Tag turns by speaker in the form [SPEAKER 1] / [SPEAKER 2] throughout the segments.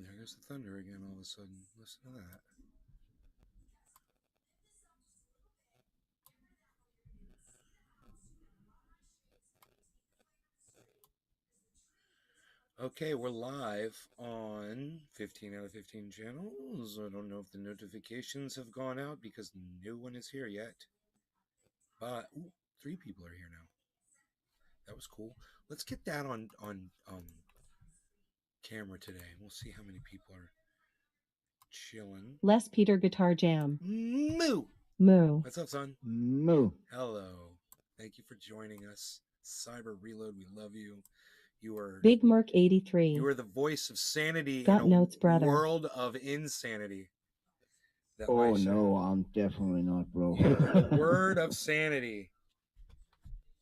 [SPEAKER 1] There goes the thunder again all of a sudden. Listen to that. Okay, we're live on 15 out of 15 channels. I don't know if the notifications have gone out because no one is here yet. But 3 people are here now. That was cool. Let's get that on camera today. We'll see how many people are chilling.
[SPEAKER 2] Les Peter Guitar Jam.
[SPEAKER 1] Moo!
[SPEAKER 2] Moo.
[SPEAKER 1] What's up, son?
[SPEAKER 3] Moo.
[SPEAKER 1] Hello. Thank you for joining us. Cyber Reload, we love you. You are
[SPEAKER 2] Big Merc 83.
[SPEAKER 1] You are the voice of sanity
[SPEAKER 2] Got
[SPEAKER 1] in a
[SPEAKER 2] notes, brother.
[SPEAKER 1] world of insanity.
[SPEAKER 3] Oh no, I'm definitely not, bro.
[SPEAKER 1] You are the word of sanity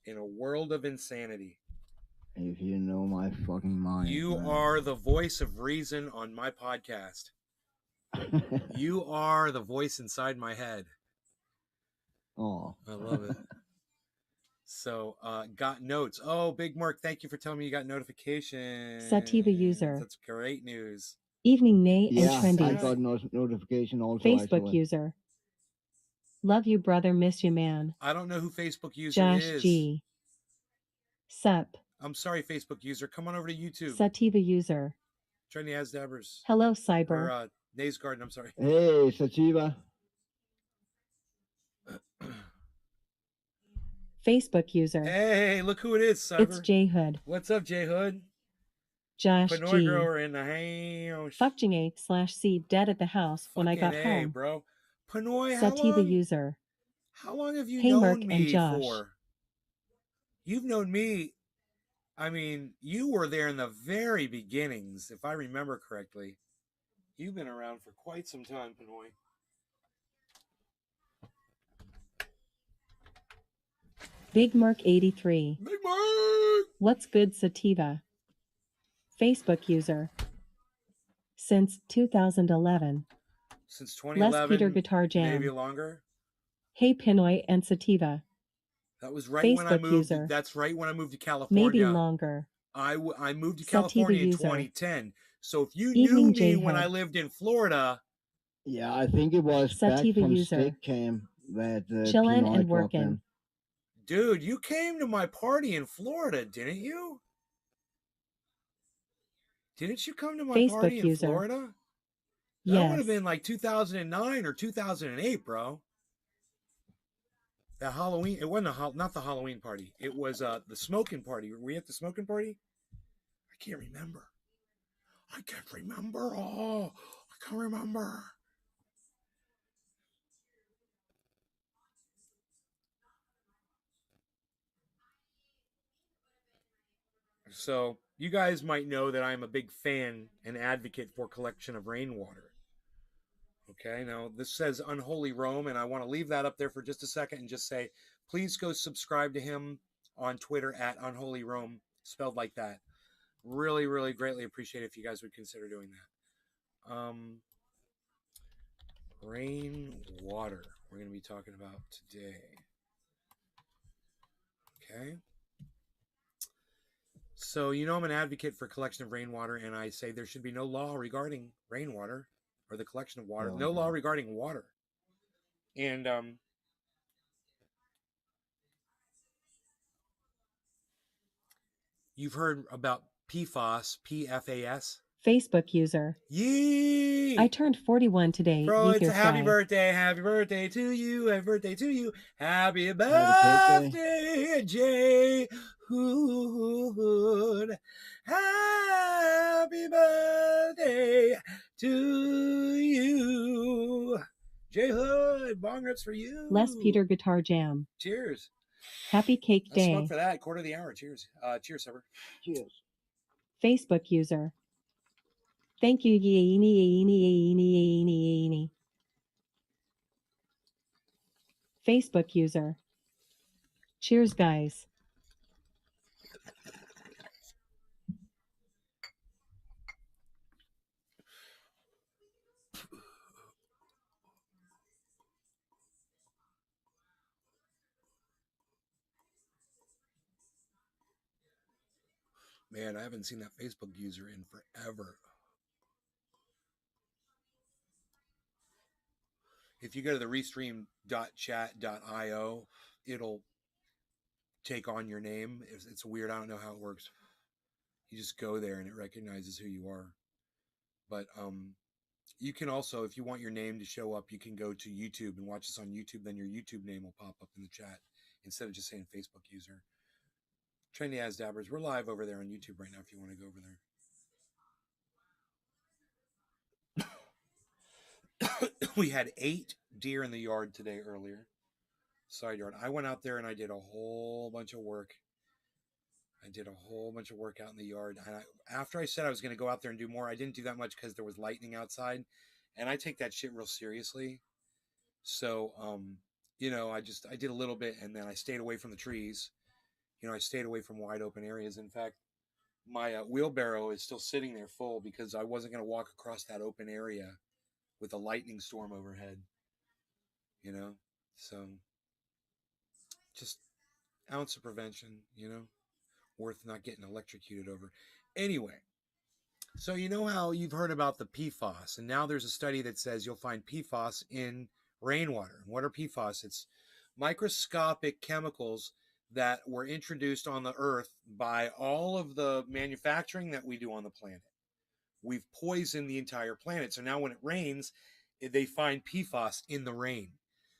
[SPEAKER 1] in a world of insanity.
[SPEAKER 3] If you know my fucking mind.
[SPEAKER 1] You are the voice of reason on my podcast. You are the voice inside my head.
[SPEAKER 3] Oh,
[SPEAKER 1] I love it. So, got notes. Oh, Big Mark, thank you for telling me you got notifications.
[SPEAKER 2] Sativa user.
[SPEAKER 1] That's great news.
[SPEAKER 2] Evening Nay
[SPEAKER 3] yeah,
[SPEAKER 2] and Trendy.
[SPEAKER 3] I got notification also.
[SPEAKER 2] Facebook user. Love you, brother. Miss you, man.
[SPEAKER 1] I don't know who Facebook user
[SPEAKER 2] Josh
[SPEAKER 1] is.
[SPEAKER 2] G. Sup.
[SPEAKER 1] I'm sorry, Facebook user. Come on over to YouTube.
[SPEAKER 2] Sativa user.
[SPEAKER 1] Trendy Asdabbers.
[SPEAKER 2] Hello, Cyber.
[SPEAKER 1] Or Nays Garden, I'm sorry.
[SPEAKER 3] Hey, Sativa.
[SPEAKER 2] Facebook user.
[SPEAKER 1] Hey, look who it is, Cyber.
[SPEAKER 2] It's J Hood.
[SPEAKER 1] What's up, J Hood?
[SPEAKER 2] Josh
[SPEAKER 1] Panoy
[SPEAKER 2] G.
[SPEAKER 1] grower in the house.
[SPEAKER 2] Fucking A/C dead at the house when I got home.
[SPEAKER 1] Bro. Panoy,
[SPEAKER 2] Sativa user.
[SPEAKER 1] How long have you
[SPEAKER 2] hey,
[SPEAKER 1] known
[SPEAKER 2] Merc
[SPEAKER 1] me
[SPEAKER 2] and Josh.
[SPEAKER 1] for? You've known me. I mean, you were there in the very beginnings, if I remember correctly. You've been around for quite some time, Panoy.
[SPEAKER 2] Big Merc 83.
[SPEAKER 1] Big Mark!
[SPEAKER 2] What's good, Sativa? Facebook user. Since 2011.
[SPEAKER 1] Since 2011.
[SPEAKER 2] Les Peter Guitar Jam.
[SPEAKER 1] Maybe longer.
[SPEAKER 2] Hey, Pinoy and Sativa.
[SPEAKER 1] That was right
[SPEAKER 2] Facebook
[SPEAKER 1] when I moved.
[SPEAKER 2] User.
[SPEAKER 1] That's right when I moved to California.
[SPEAKER 2] Maybe longer.
[SPEAKER 1] I moved to
[SPEAKER 2] Sativa
[SPEAKER 1] California in
[SPEAKER 2] user.
[SPEAKER 1] 2010. So if you
[SPEAKER 2] Evening
[SPEAKER 1] knew me
[SPEAKER 2] J-Head.
[SPEAKER 1] when I lived in Florida.
[SPEAKER 3] Yeah, I think it was
[SPEAKER 2] Sativa
[SPEAKER 3] back from
[SPEAKER 2] user.
[SPEAKER 3] Stick Cam that
[SPEAKER 2] Chillin'
[SPEAKER 3] Pinoy
[SPEAKER 2] and
[SPEAKER 3] dropped
[SPEAKER 2] working.
[SPEAKER 3] in.
[SPEAKER 1] Dude, you came to my party in Florida, didn't you? Didn't you come to my
[SPEAKER 2] Facebook
[SPEAKER 1] party in
[SPEAKER 2] user.
[SPEAKER 1] Florida? That
[SPEAKER 2] Yes.
[SPEAKER 1] would have been like 2009 or 2008, bro. That Halloween, it wasn't not the Halloween party. It was the smoking party. Were we at the smoking party? I can't remember. Oh, I can't remember. So you guys might know that I'm a big fan and advocate for collection of rainwater. Okay, now this says Unholy Rome, and I want to leave that up there for just a second and just say, please go subscribe to him on Twitter at Unholy Rome, spelled like that. Really, really greatly appreciate it if you guys would consider doing that. Rainwater, we're going to be talking about today. Okay. So, you know, I'm an advocate for collection of rainwater, and I say there should be no law regarding rainwater or the collection of water. No law regarding water. And you've heard about PFAS, PFAS.
[SPEAKER 2] Facebook user.
[SPEAKER 1] Yee!
[SPEAKER 2] I turned 41 today.
[SPEAKER 1] Bro, it's a happy
[SPEAKER 2] guy.
[SPEAKER 1] birthday. Happy birthday to you. Happy birthday to you. Happy birthday, Jay Hood. Happy birthday to you. Jay Hood, bong rips for you.
[SPEAKER 2] Les Peter Guitar Jam.
[SPEAKER 1] Cheers.
[SPEAKER 2] Happy Cake
[SPEAKER 1] Let's
[SPEAKER 2] Day.
[SPEAKER 1] smoke for that. Quarter of the hour. Cheers. Cheers, Summer.
[SPEAKER 3] Cheers.
[SPEAKER 2] Facebook user. Thank you, Yeeni. Facebook user. Cheers, guys.
[SPEAKER 1] Man, I haven't seen that Facebook user in forever. If you go to the restream.chat.io, it'll take on your name. It's weird. I don't know how it works. You just go there and it recognizes who you are. But you can also, if you want your name to show up, you can go to YouTube and watch this on YouTube. Then your YouTube name will pop up in the chat instead of just saying Facebook user. Trendy As Dabbers, we're live over there on YouTube right now if you want to go over there. We had 8 deer in the yard today earlier. Side yard. I went out there and I did a whole bunch of work. I did a whole bunch of work out in the yard. And after I said I was going to go out there and do more, I didn't do that much because there was lightning outside. And I take that shit real seriously. So, I did a little bit and then I stayed away from the trees. I stayed away from wide open areas. In fact, my wheelbarrow is still sitting there full because I wasn't going to walk across that open area with a lightning storm overhead. So just ounce of prevention, worth not getting electrocuted over. Anyway, so you know how you've heard about the PFAS, and now there's a study that says you'll find PFAS in rainwater. What are PFAS? It's microscopic chemicals that were introduced on the earth by all of the manufacturing that we do on the planet. We've poisoned the entire planet. So now when it rains, they find PFAS in the rain.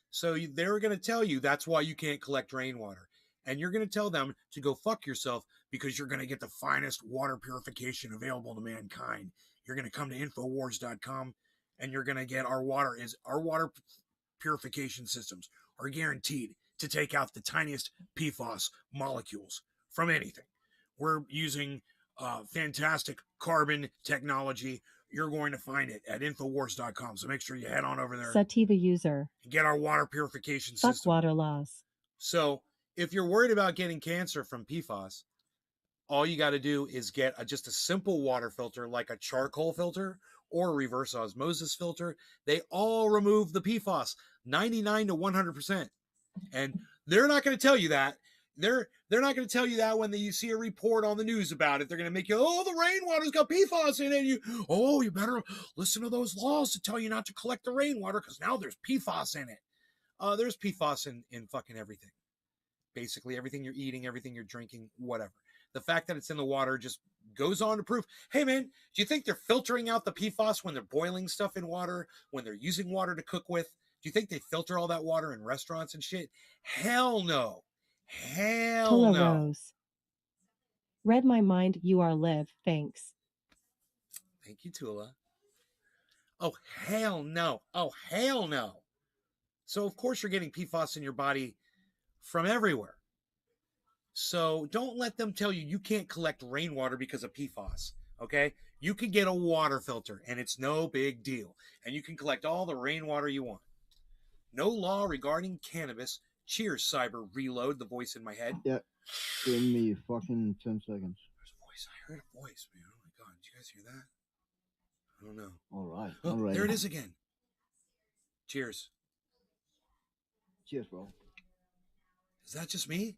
[SPEAKER 1] So they're going to tell you that's why you can't collect rainwater. And you're going to tell them to go fuck yourself because you're going to get the finest water purification available to mankind. You're going to come to Infowars.com and you're going to get our water purification systems are guaranteed to take out the tiniest PFAS molecules from anything. We're using fantastic carbon technology. You're going to find it at Infowars.com. So make sure you head on over there.
[SPEAKER 2] Sativa user.
[SPEAKER 1] Get our water purification
[SPEAKER 2] Fuck
[SPEAKER 1] system.
[SPEAKER 2] water laws.
[SPEAKER 1] So if you're worried about getting cancer from PFAS, all you got to do is get just a simple water filter like a charcoal filter or a reverse osmosis filter. They all remove the PFAS 99 to 100%. And they're not going to tell you that. They're not going to tell you that when you see a report on the news about it. They're going to make you, the rainwater's got PFAS in it. You better listen to those laws to tell you not to collect the rainwater because now there's PFAS in it. There's PFAS in fucking everything. Basically everything you're eating, everything you're drinking, whatever. The fact that it's in the water just goes on to prove, hey man, do you think they're filtering out the PFAS when they're boiling stuff in water, when they're using water to cook with? Do you think they filter all that water in restaurants and shit? Hell no. Hell
[SPEAKER 2] Tula
[SPEAKER 1] no.
[SPEAKER 2] Rose. Read my mind, you are live, thanks.
[SPEAKER 1] Thank you, Tula. Oh, hell no. Oh, hell no. So, of course, you're getting PFAS in your body from everywhere. So, don't let them tell you can't collect rainwater because of PFAS, okay? You can get a water filter, and it's no big deal. And you can collect all the rainwater you want. No law regarding cannabis. Cheers, Cyber Reload, the voice in my head.
[SPEAKER 3] Yeah, give me fucking 10 seconds.
[SPEAKER 1] There's a voice. I heard a voice, man. Oh my god, did you guys hear that? I don't know.
[SPEAKER 3] All right.
[SPEAKER 1] Oh,
[SPEAKER 3] all right.
[SPEAKER 1] There it is again. Cheers.
[SPEAKER 3] Cheers, bro.
[SPEAKER 1] Is that just me?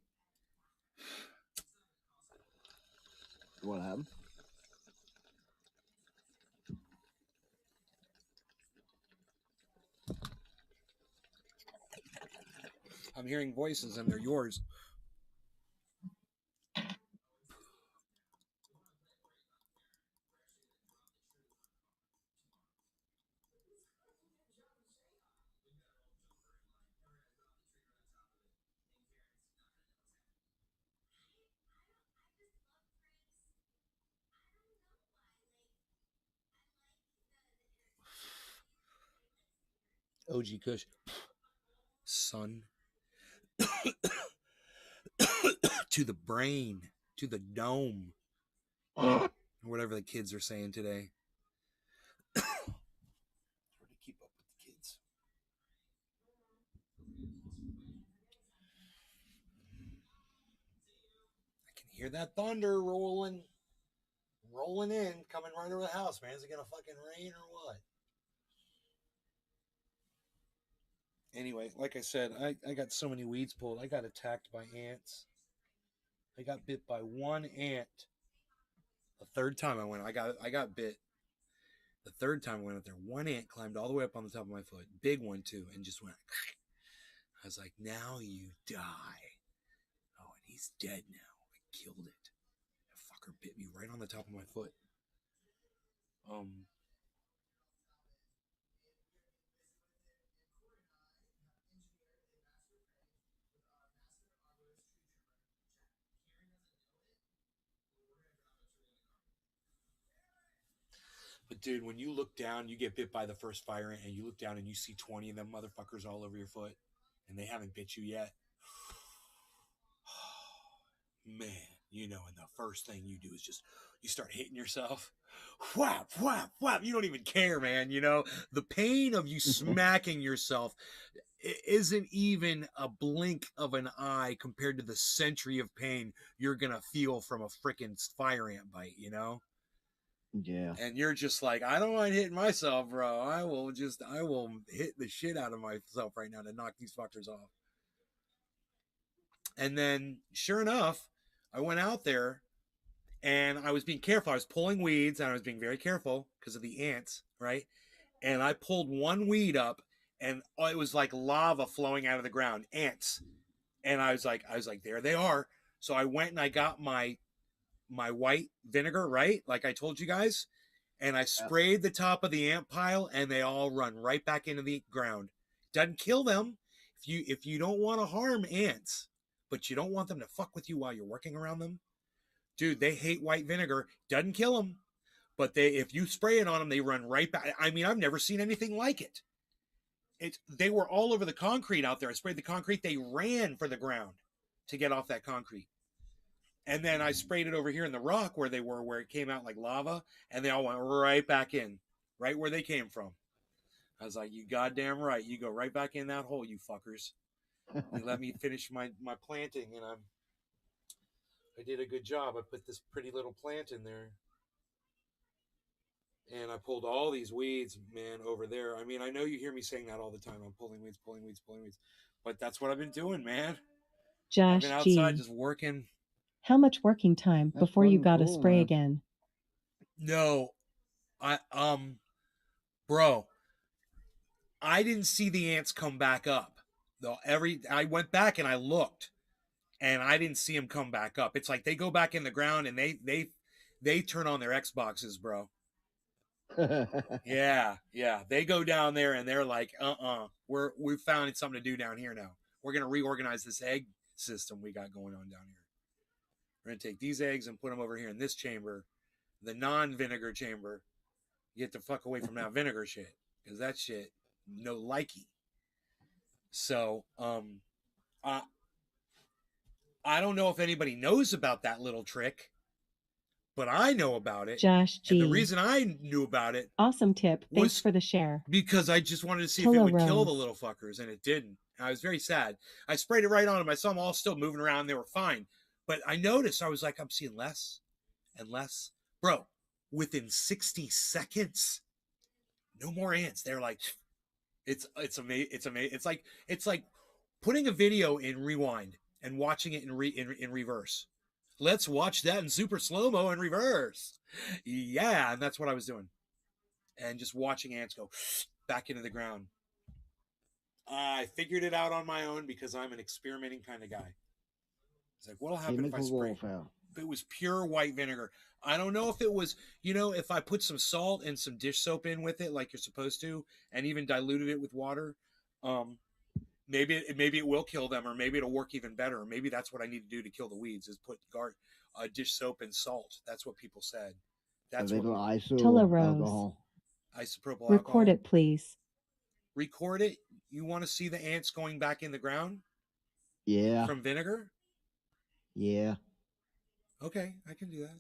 [SPEAKER 3] What happened?
[SPEAKER 1] I'm hearing voices and they're yours. OG Kush. Son. To the brain. To the dome. Or whatever the kids are saying today. Hard to keep up with the kids. I can hear that thunder rolling in, coming right over the house, man. Is it gonna fucking rain or what? Anyway, like I said, I got so many weeds pulled. I got attacked by ants. I got bit by one ant. The third time I went, I got bit. The third time I went up there, one ant climbed all the way up on the top of my foot, big one too, and just went. I was like, now you die. Oh, and he's dead now. I killed it. That fucker bit me right on the top of my foot. But dude, when you look down, you get bit by the first fire ant, and you look down and you see 20 of them motherfuckers all over your foot, and they haven't bit you yet. Man, you know, and the first thing you do is just you start hitting yourself. Whap, whap, whap. You don't even care, man. You know, the pain of you smacking yourself isn't even a blink of an eye compared to the century of pain you're gonna feel from a freaking fire ant bite, you know?
[SPEAKER 3] Yeah.
[SPEAKER 1] And you're just like, I don't mind hitting myself, bro. I will hit the shit out of myself right now to knock these fuckers off. And then, sure enough, I went out there and I was being careful. I was pulling weeds and I was being very careful because of the ants, right? And I pulled one weed up and it was like lava flowing out of the ground, ants. And I was like, there they are. So I went and I got my white vinegar, right? Like I told you guys. And I sprayed the top of the ant pile and they all run right back into the ground. Doesn't kill them. If you don't want to harm ants, but you don't want them to fuck with you while you're working around them, dude, they hate white vinegar. Doesn't kill them, but if you spray it on them, they run right back. I mean, I've never seen anything like it. They were all over the concrete out there. I sprayed the concrete. They ran for the ground to get off that concrete. And then I sprayed it over here in the rock where they were, where it came out like lava, and they all went right back in, right where they came from. I was like, you goddamn right. You go right back in that hole, you fuckers. You let me finish my planting, and I did a good job. I put this pretty little plant in there. And I pulled all these weeds, man, over there. I mean, I know you hear me saying that all the time. I'm pulling weeds, pulling weeds, pulling weeds. But that's what I've been doing, man. I've been
[SPEAKER 2] Josh
[SPEAKER 1] outside
[SPEAKER 2] G.
[SPEAKER 1] just working.
[SPEAKER 2] How much working time
[SPEAKER 3] That's
[SPEAKER 2] before you
[SPEAKER 3] fucking
[SPEAKER 2] gotta
[SPEAKER 3] cool,
[SPEAKER 2] spray
[SPEAKER 3] man.
[SPEAKER 2] again?
[SPEAKER 1] No, bro, I didn't see the ants come back up. Though I went back and I looked, and I didn't see them come back up. It's like they go back in the ground and they turn on their Xboxes, bro. Yeah. They go down there and they're like, we've found something to do down here now. We're gonna reorganize this egg system we got going on down here. We're gonna take these eggs and put them over here in this chamber, the non-vinegar chamber. You get the fuck away from that vinegar shit, because that shit no likey. So, I don't know if anybody knows about that little trick, but I know about it.
[SPEAKER 2] Josh
[SPEAKER 1] And the
[SPEAKER 2] G.
[SPEAKER 1] reason I knew about it
[SPEAKER 2] Awesome tip. Thanks
[SPEAKER 1] was
[SPEAKER 2] for the share.
[SPEAKER 1] because I just wanted to see if it
[SPEAKER 2] Tilla
[SPEAKER 1] would kill the
[SPEAKER 2] Rose.
[SPEAKER 1] little fuckers, and it didn't. I was very sad. I sprayed it right on them. I saw them all still moving around. They were fine. But I noticed, I was like, I'm seeing less and less. Bro, within 60 seconds, no more ants. They're like, it's amazing. It's amazing. It's like putting a video in rewind and watching it in reverse. Let's watch that in super slow-mo in reverse. Yeah, and that's what I was doing. And just watching ants go back into the ground. I figured it out on my own because I'm an experimenting kind of guy. It's like, what'll happen if I spray? If it was pure white vinegar. I don't know if it was, if I put some salt and some dish soap in with it like you're supposed to, and even diluted it with water, maybe it will kill them, or maybe it'll work even better. Or maybe that's what I need to do to kill the weeds is put dish soap and salt. That's what people said. That's what
[SPEAKER 2] Tilla Rose.
[SPEAKER 1] Isopropyl
[SPEAKER 2] Record
[SPEAKER 1] alcohol.
[SPEAKER 2] it, please.
[SPEAKER 1] Record it. You want to see the ants going back in the ground?
[SPEAKER 3] Yeah.
[SPEAKER 1] From vinegar?
[SPEAKER 3] Yeah.
[SPEAKER 1] Okay, I can do that.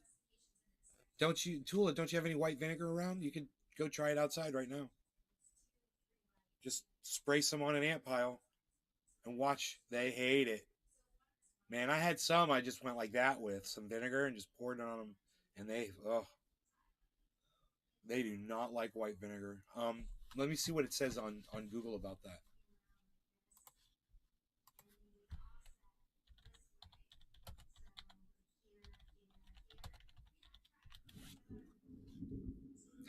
[SPEAKER 1] Tula, don't you have any white vinegar around? You can go try it outside right now. Just spray some on an ant pile and watch. They hate it. Man, I had some I just went like that with some vinegar and just poured it on them. And they do not like white vinegar. Let me see what it says on Google about that.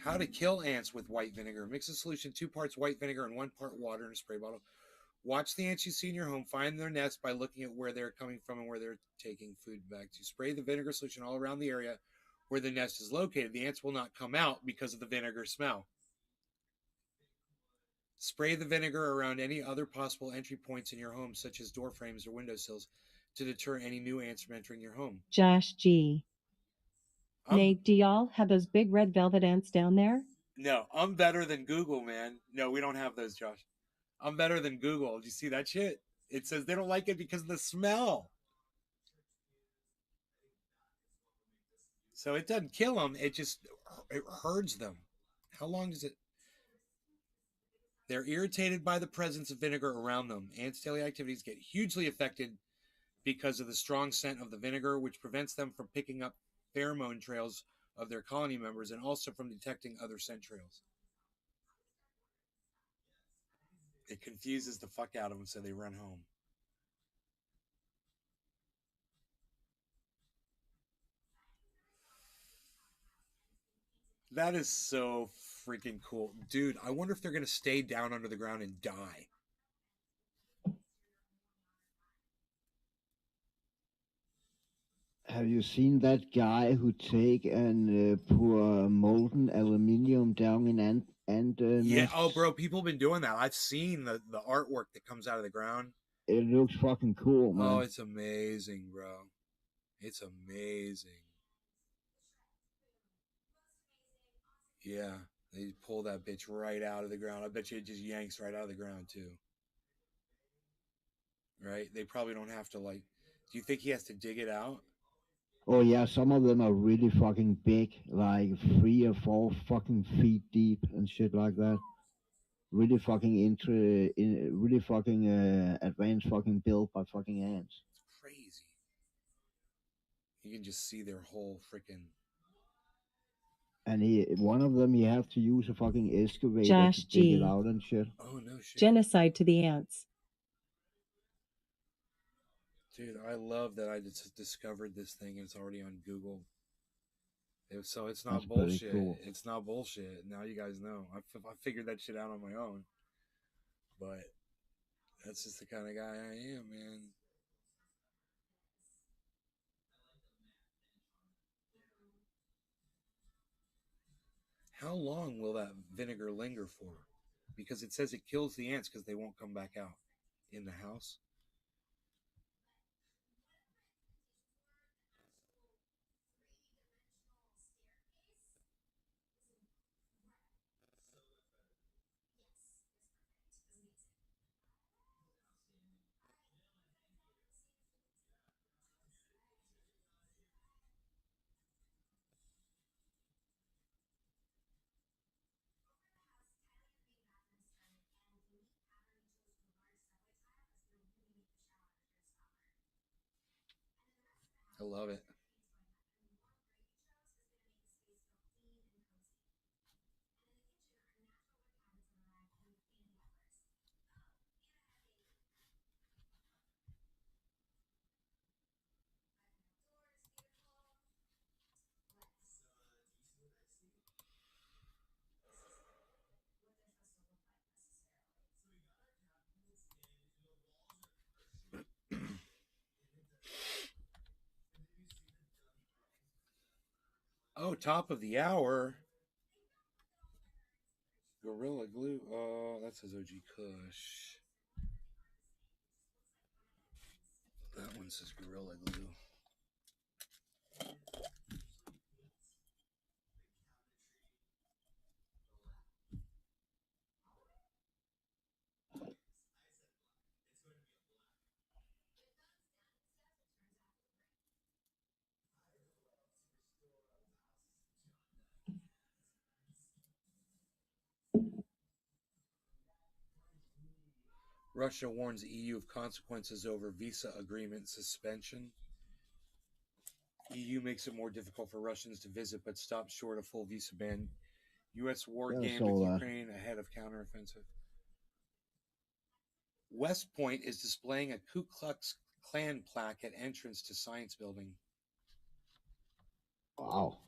[SPEAKER 1] How to kill ants with white vinegar. Mix a solution 2 parts white vinegar and 1 part water in a spray bottle. Watch the ants you see in your home. Find their nest by looking at where they're coming from and where they're taking food back to. Spray the vinegar solution all around the area where the nest is located. The ants will not come out because of the vinegar smell. Spray the vinegar around any other possible entry points in your home, such as door frames or windowsills, to deter any new ants from entering your home.
[SPEAKER 2] Josh G. Nate, do y'all have those big red velvet ants down there?
[SPEAKER 1] No, I'm better than Google, man. No, we don't have those, Josh. I'm better than Google. Do you see that shit? It says they don't like it because of the smell. So it doesn't kill them. It herds them. How long does it? They're irritated by the presence of vinegar around them. Ants' daily activities get hugely affected because of the strong scent of the vinegar, which prevents them from picking up pheromone trails of their colony members and also from detecting other scent trails. It confuses the fuck out of them, so they run home. That is so freaking cool. Dude, I wonder if they're going to stay down under the ground and die.
[SPEAKER 3] Have you seen that guy who take and pour molten aluminium down in ant
[SPEAKER 1] Yeah,
[SPEAKER 3] nests?
[SPEAKER 1] oh, bro, people have been doing that. I've seen the artwork that comes out of the ground.
[SPEAKER 3] It looks fucking cool, man.
[SPEAKER 1] Oh, it's amazing, bro. It's amazing. Yeah, they pull that bitch right out of the ground. I bet you it just yanks right out of the ground, too. Right? They probably don't have to, like... Do you think he has to dig it out?
[SPEAKER 3] Oh, yeah, some of them are really fucking big, like 3 or 4 fucking feet deep and shit like that. Really fucking really fucking advanced fucking built by fucking ants.
[SPEAKER 1] It's crazy. You can just see their whole freaking...
[SPEAKER 3] And one of them, you have to use a fucking excavator
[SPEAKER 2] Josh
[SPEAKER 3] to dig
[SPEAKER 2] G.
[SPEAKER 3] it out and shit.
[SPEAKER 1] Oh, no shit.
[SPEAKER 2] Genocide to the ants.
[SPEAKER 1] Dude, I love that I just discovered this thing and it's already on Google. So it's not
[SPEAKER 3] That's pretty
[SPEAKER 1] bullshit.
[SPEAKER 3] cool.
[SPEAKER 1] It's not bullshit. Now you guys know. I figured that shit out on my own. But that's just the kind of guy I am, man. How long will that vinegar linger for? Because it says it kills the ants because they won't come back out in the house. I love it. Oh, top of the hour. Gorilla Glue. Oh, that says OG Kush. That one says Gorilla Glue. Russia warns EU of consequences over visa agreement suspension. EU makes it more difficult for Russians to visit, but stops short of full visa ban. U.S. war gained with Ukraine ahead of counteroffensive. West Point is displaying a Ku Klux Klan plaque at entrance to Science Building.
[SPEAKER 3] Wow.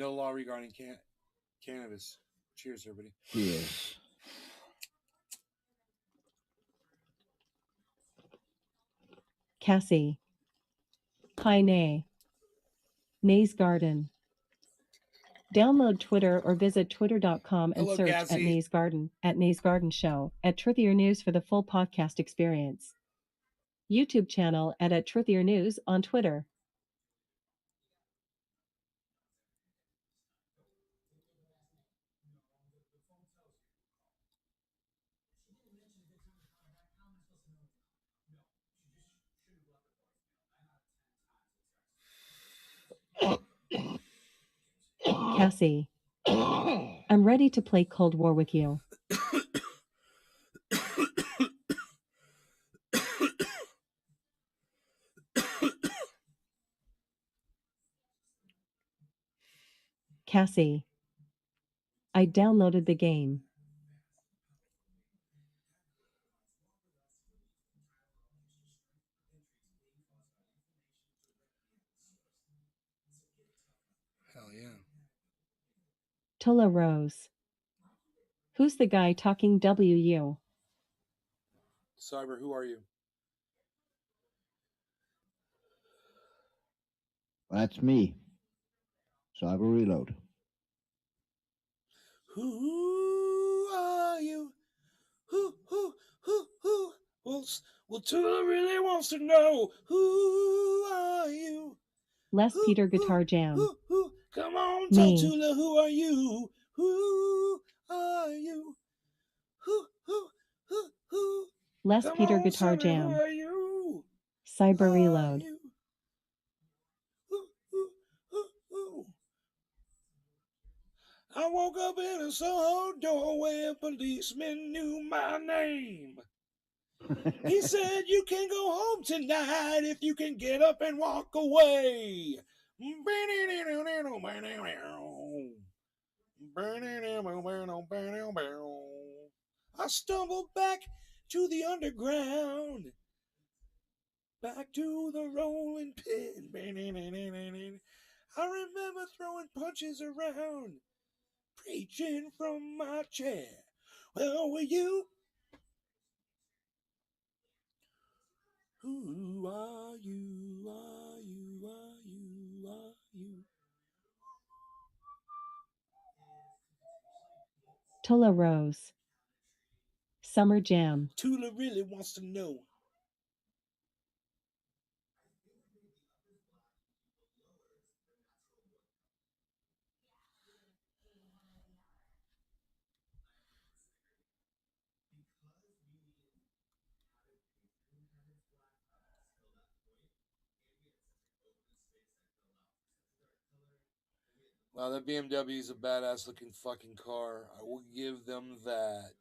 [SPEAKER 1] No law regarding cannabis. Cheers, everybody.
[SPEAKER 3] Cheers.
[SPEAKER 2] Cassie. Hi, Nay. Nay's Garden. Download Twitter or visit twitter.com and
[SPEAKER 1] Hello,
[SPEAKER 2] search
[SPEAKER 1] Cassie.
[SPEAKER 2] at Nay's Garden, at Nay's Garden Show, at Truthier News for the full podcast experience. YouTube channel at Truthier News on Twitter. Cassie. I'm ready to play Cold War with you. Cassie. I downloaded the game.
[SPEAKER 1] Hell yeah.
[SPEAKER 2] Tula Rose. Who's the guy talking WU?
[SPEAKER 1] Cyber, who are you?
[SPEAKER 3] That's me. Cyber Reload.
[SPEAKER 1] Who are you? Who? Well, Tula really wants to know. Who are you?
[SPEAKER 2] Les Peter Guitar Jam.
[SPEAKER 1] Come on,
[SPEAKER 2] Me.
[SPEAKER 1] tell Tula, who are you? Who are you? Who?
[SPEAKER 2] Les
[SPEAKER 1] Come
[SPEAKER 2] Peter
[SPEAKER 1] on,
[SPEAKER 2] Guitar
[SPEAKER 1] Sonny,
[SPEAKER 2] Jam.
[SPEAKER 1] who are you?
[SPEAKER 2] Cyber
[SPEAKER 1] Who
[SPEAKER 2] Reload.
[SPEAKER 1] are you? Who? I woke up in a Soho doorway, a policeman knew my name. He said, you can go home tonight if you can get up and walk away. I stumbled back to the underground, back to the rolling pin. I remember throwing punches around, preaching from my chair. Well, were you? Who are you? Are you? Are you? Are you?
[SPEAKER 2] Tula Rose. Summer Jam.
[SPEAKER 1] Tula really wants to know. Wow, that BMW is a badass looking fucking car. I will give them that.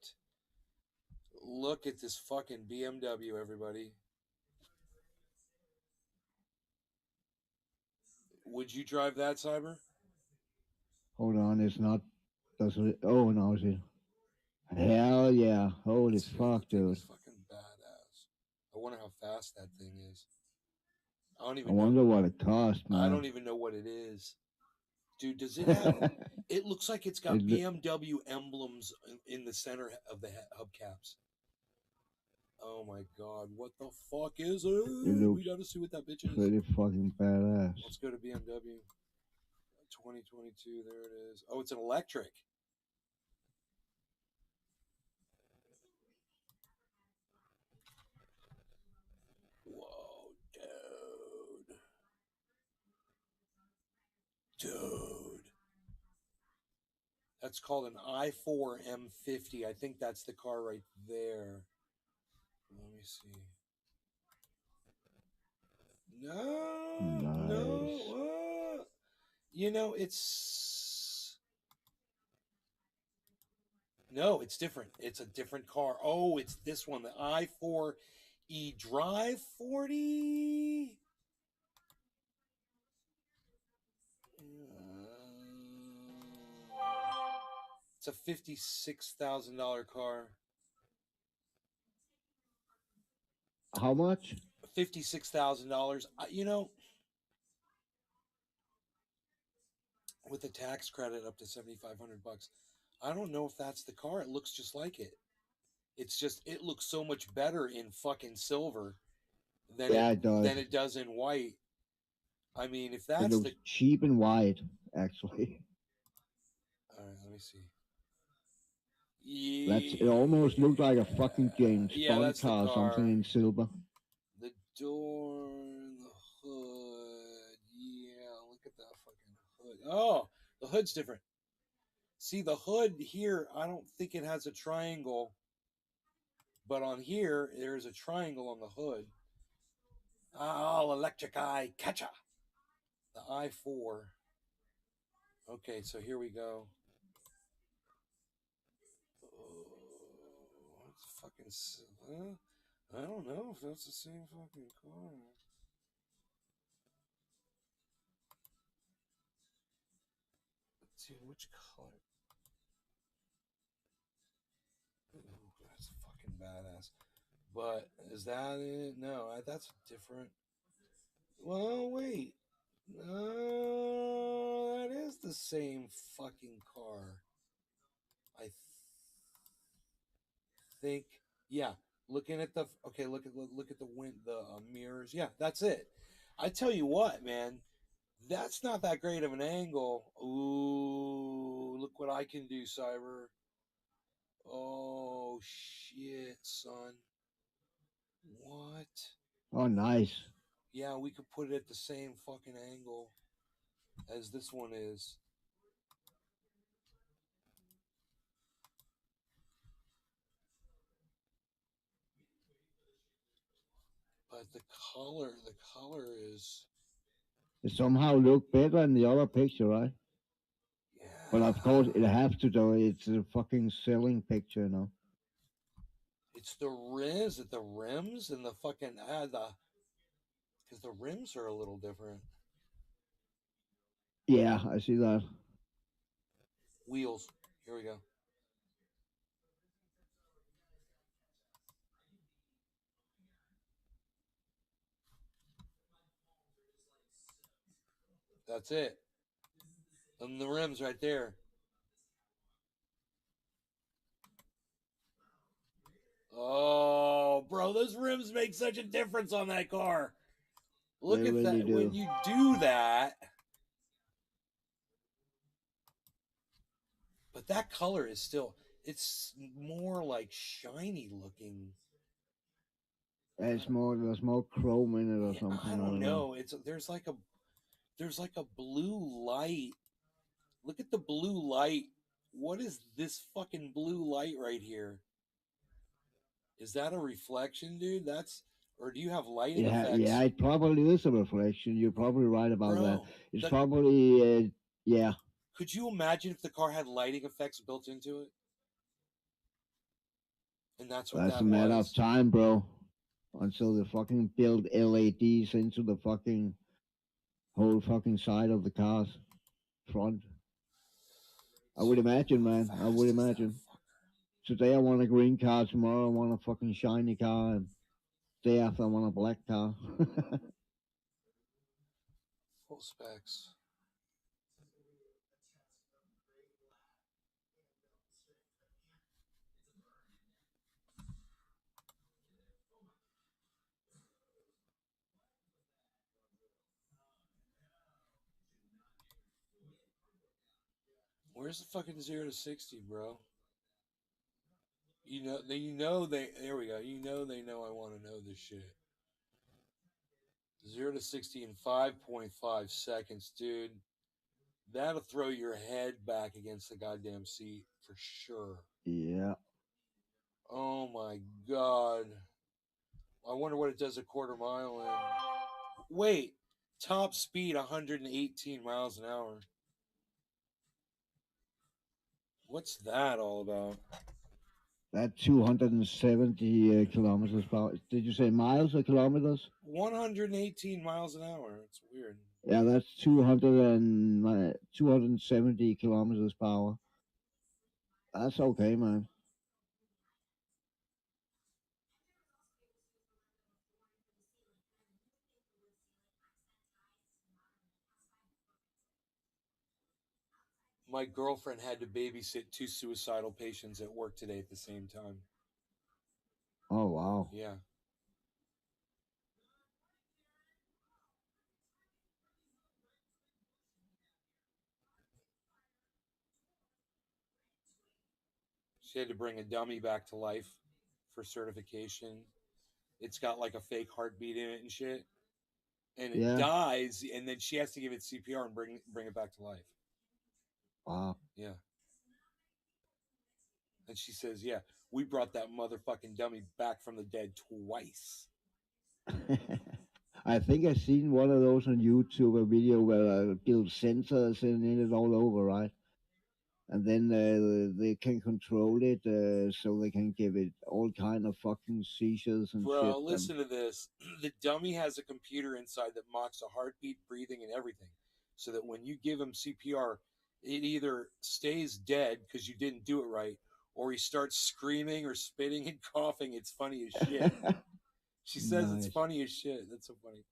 [SPEAKER 1] Look at this fucking BMW, everybody. Would you drive that, Cyber?
[SPEAKER 3] Hold on, it's not. Does it? Oh no, is it? Hell yeah! Holy fuck,
[SPEAKER 1] That thing
[SPEAKER 3] dude!
[SPEAKER 1] is fucking badass. I wonder how fast that thing is. I don't
[SPEAKER 3] I
[SPEAKER 1] even know.
[SPEAKER 3] wonder what it cost, man.
[SPEAKER 1] I don't even know what it is. Dude, does it have... It looks like it's got BMW emblems in the center of the hubcaps. Oh my god, what the fuck is it? We gotta see what that bitch is.
[SPEAKER 3] Pretty fucking badass.
[SPEAKER 1] Let's go to BMW. 2022, there it is. Oh, it's an electric. Whoa, dude. That's called an i4 M50. I think that's the car right there. Let me see. No. You know, it's... No, it's different. It's a different car. Oh, it's this one, the i4 eDrive 40. It's a $56,000 car.
[SPEAKER 3] How much?
[SPEAKER 1] $56,000. You know, with a tax credit up to $7,500. I don't know if that's the car. It looks just like it. It's just it looks so much better in fucking silver than it
[SPEAKER 3] Yeah, it does.
[SPEAKER 1] than it does in white. I mean, if
[SPEAKER 3] It
[SPEAKER 1] that's
[SPEAKER 3] looks
[SPEAKER 1] the
[SPEAKER 3] cheap and white, actually.
[SPEAKER 1] all right, let me see.
[SPEAKER 3] It almost
[SPEAKER 1] Yeah,
[SPEAKER 3] looked like a fucking James
[SPEAKER 1] yeah,
[SPEAKER 3] Bond
[SPEAKER 1] that's the
[SPEAKER 3] car, something
[SPEAKER 1] car.
[SPEAKER 3] in silver.
[SPEAKER 1] The door, the hood. Yeah, look at that fucking hood. Oh, the hood's different. See, the hood here, I don't think it has a triangle, but on here, there's a triangle on the hood. Oh, electric eye catcher. The i4. Okay, so here we go. Oh, it's fucking. I don't know if that's the same fucking car. Dude, which color? Ooh, that's fucking badass. But is that it? No, that's different. Well, wait. No, that is the same fucking car. I think. Yeah. Looking at the okay, look at the wind, the mirrors. Yeah, that's it. I tell you what, man, that's not that great of an angle. Ooh, look what I can do, Cyber. Oh shit, son. What?
[SPEAKER 3] Oh, nice.
[SPEAKER 1] Yeah, we could put it at the same fucking angle as this one is. But the color is
[SPEAKER 3] It somehow looked better in the other picture, right? But of
[SPEAKER 1] yeah.
[SPEAKER 3] course, it has to though. It's a fucking selling picture, you know.
[SPEAKER 1] It's the rims, the rims and the fucking the because the rims are a little different.
[SPEAKER 3] Yeah, I see that.
[SPEAKER 1] Wheels. Here we go. That's it. And the rims right there. Oh, bro, those rims make such a difference on that car.
[SPEAKER 3] They
[SPEAKER 1] Look at
[SPEAKER 3] really
[SPEAKER 1] that. When
[SPEAKER 3] do.
[SPEAKER 1] you do that, but that color is still, it's more like shiny looking.
[SPEAKER 3] There's more chrome in it or
[SPEAKER 1] Yeah, I
[SPEAKER 3] something. I
[SPEAKER 1] don't
[SPEAKER 3] don't know.
[SPEAKER 1] know. It's there's like a blue light. Look at the blue light. What is this fucking blue light right here? Is that a reflection, dude? That's or do you have lighting
[SPEAKER 3] Yeah, yeah,
[SPEAKER 1] effects,
[SPEAKER 3] it probably is a reflection. You're probably right about that.
[SPEAKER 1] bro?
[SPEAKER 3] It's
[SPEAKER 1] The
[SPEAKER 3] probably, yeah.
[SPEAKER 1] Could you imagine if the car had lighting effects built into it? And that's what
[SPEAKER 3] That's a
[SPEAKER 1] that
[SPEAKER 3] matter of
[SPEAKER 1] was.
[SPEAKER 3] time, bro. Until they fucking build LEDs into the fucking whole fucking side of the car's front. I would
[SPEAKER 1] Dude,
[SPEAKER 3] imagine,
[SPEAKER 1] how
[SPEAKER 3] man. I would
[SPEAKER 1] fast is that
[SPEAKER 3] imagine.
[SPEAKER 1] fucker?
[SPEAKER 3] Today I want a green car. Tomorrow I want a fucking shiny car. And day after I want a black car.
[SPEAKER 1] Full specs. Where's the fucking 0 to 60, bro? They there we go. They know I want to know this shit. 0 to 60 in 5.5 seconds, dude. That'll throw your head back against the goddamn seat for sure.
[SPEAKER 3] Yeah.
[SPEAKER 1] Oh my god. I wonder what it does a quarter mile in. Wait, top speed 118 miles an hour. What's that all about?
[SPEAKER 3] That 270 kilometers per hour. Did you say miles or kilometers?
[SPEAKER 1] 118 miles an hour. It's weird.
[SPEAKER 3] Yeah, that's 270 kilometers per hour. That's okay, man.
[SPEAKER 1] My girlfriend had to babysit 2 suicidal patients at work today at the same time.
[SPEAKER 3] Oh wow.
[SPEAKER 1] Yeah. She had to bring a dummy back to life for certification. It's got like a fake heartbeat in it and shit. And it
[SPEAKER 3] Yeah.
[SPEAKER 1] dies, and then she has to give it CPR and bring it back to life.
[SPEAKER 3] Wow.
[SPEAKER 1] Yeah. And she says, "Yeah, we brought that motherfucking dummy back from the dead twice."
[SPEAKER 3] I think I've seen one of those on YouTube, a video where build sensors in it all over, right? And then they can control it, so they can give it all kind of fucking seizures and shit.
[SPEAKER 1] Bro, listen to this. The dummy has a computer inside that mocks a heartbeat, breathing, and everything. So that when you give him CPR, it either stays dead because you didn't do it right, or he starts screaming or spitting and coughing. It's funny as shit. She says it's
[SPEAKER 3] Nice.
[SPEAKER 1] funny as shit. That's so funny.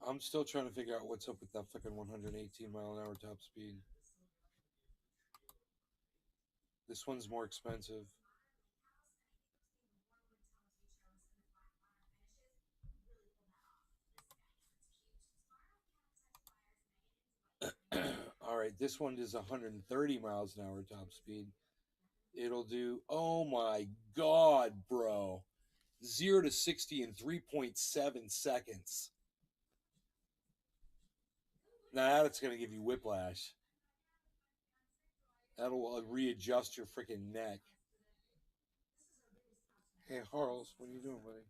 [SPEAKER 1] I'm still trying to figure out what's up with that fucking 118-mile-an-hour top speed. This one's more expensive. All right, this one is 130 miles an hour top speed. It'll do, oh my God, bro. 0 to 60 in 3.7 seconds. Now that's going to give you whiplash. That'll readjust your freaking neck. Hey, Harles, what are you doing, buddy?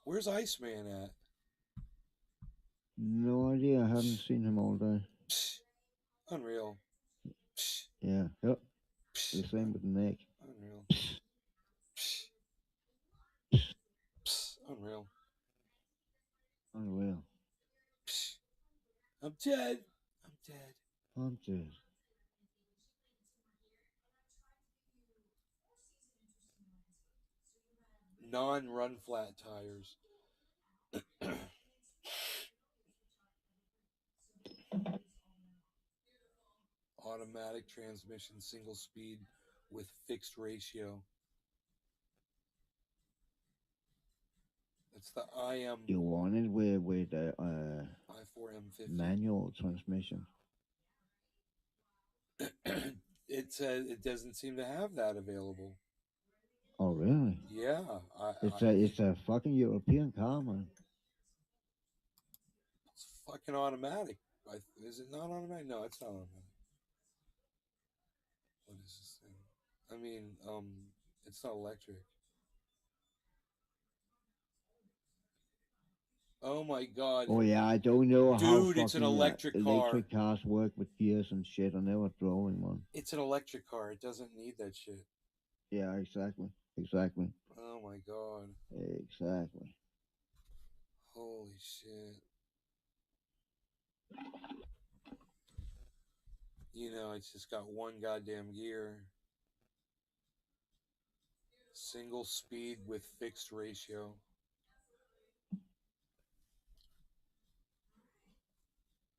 [SPEAKER 1] Where's Iceman at?
[SPEAKER 3] No idea. I haven't seen him all day.
[SPEAKER 1] Psh, unreal. Psh,
[SPEAKER 3] Yeah. Yep.
[SPEAKER 1] psh,
[SPEAKER 3] The same with the neck.
[SPEAKER 1] unreal. Psh, unreal.
[SPEAKER 3] Unreal.
[SPEAKER 1] Psh, I'm dead. I'm dead.
[SPEAKER 3] I'm dead.
[SPEAKER 1] Non-run flat tires. Automatic transmission, single speed with fixed ratio. It's the IM
[SPEAKER 3] You want it with
[SPEAKER 1] i4M50.
[SPEAKER 3] manual transmission?
[SPEAKER 1] It says it doesn't seem to have that available.
[SPEAKER 3] Oh really?
[SPEAKER 1] Yeah,
[SPEAKER 3] It's a fucking European car, man.
[SPEAKER 1] it's fucking automatic. Is it not automatic? No, it's not automatic. What is this thing? I mean, it's not electric. Oh my God,
[SPEAKER 3] Oh yeah, I don't know how
[SPEAKER 1] dude! It's an
[SPEAKER 3] fucking
[SPEAKER 1] electric car.
[SPEAKER 3] electric cars work with gears and shit. I never drove in one.
[SPEAKER 1] It's an electric car. It doesn't need that shit.
[SPEAKER 3] Yeah, exactly. Exactly.
[SPEAKER 1] Oh my God.
[SPEAKER 3] Exactly.
[SPEAKER 1] Holy shit. You know, it's just got one goddamn gear. Single speed with fixed ratio.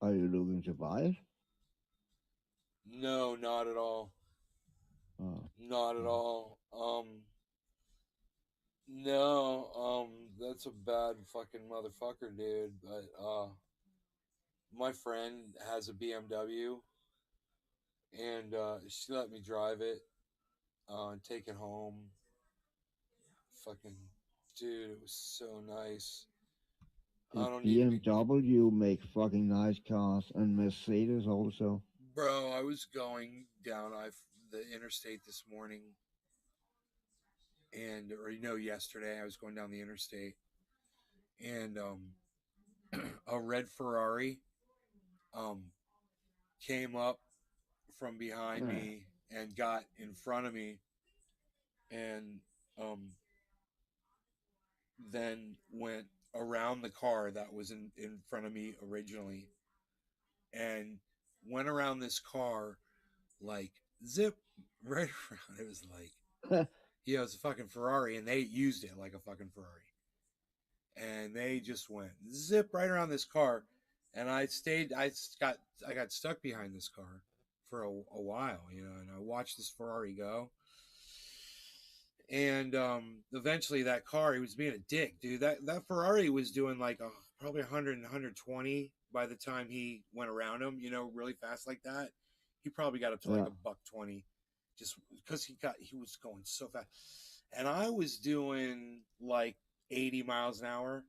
[SPEAKER 3] Are you looking to buy it?
[SPEAKER 1] No, not at all.
[SPEAKER 3] Oh.
[SPEAKER 1] Not at all. No, that's a bad fucking motherfucker, dude. But my friend has a BMW, and she let me drive it, and take it home. Fucking, dude, it was so nice. I
[SPEAKER 3] And
[SPEAKER 1] don't need to be,
[SPEAKER 3] BMW make fucking nice cars, and Mercedes also.
[SPEAKER 1] bro. I was going down the interstate this morning, and or yesterday I was going down the interstate, and a red Ferrari um came up from behind
[SPEAKER 3] Yeah.
[SPEAKER 1] me and got in front of me, and um then went around the car that was in front of me originally, and went around this car like zip right around. It was like, it's a fucking Ferrari, and they used it like a fucking Ferrari, and they just went zip right around this car, and I got stuck behind this car for a while, and I watched this Ferrari go, and eventually that car, he was being a dick, dude. That Ferrari was doing like probably 100 and 120 by the time he went around him, really fast like that. He probably got up to like
[SPEAKER 3] Yeah.
[SPEAKER 1] a buck 20, just because he was going so fast, and I was doing like 80 miles an hour,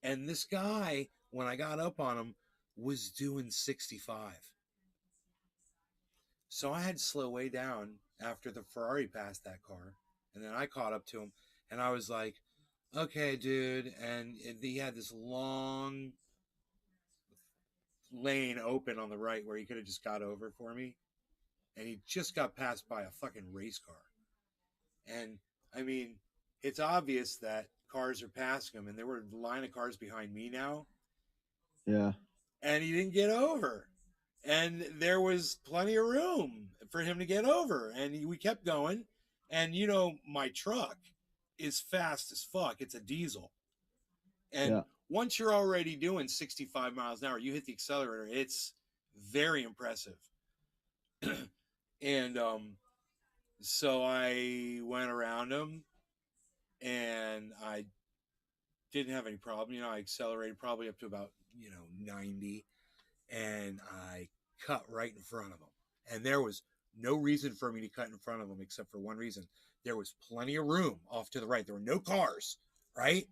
[SPEAKER 1] and this guy, when I got up on him, was doing 65. So I had to slow way down after the Ferrari passed that car. And then I caught up to him, and I was like, okay, dude. And he had this long lane open on the right where he could have just got over for me. And he just got passed by a fucking race car. And I mean, it's obvious that cars are passing him, and there were a line of cars behind me now.
[SPEAKER 3] Yeah.
[SPEAKER 1] And he didn't get over. And there was plenty of room for him to get over. And we kept going. And my truck is fast as fuck. It's a diesel. And
[SPEAKER 3] Yeah.
[SPEAKER 1] once you're already doing 65 miles an hour, you hit the accelerator. It's very impressive. And so I went around him, and I didn't have any problem. I accelerated probably up to about, 90, and I cut right in front of him. And there was no reason for me to cut in front of him except for one reason. There was plenty of room off to the right. There were no cars, right?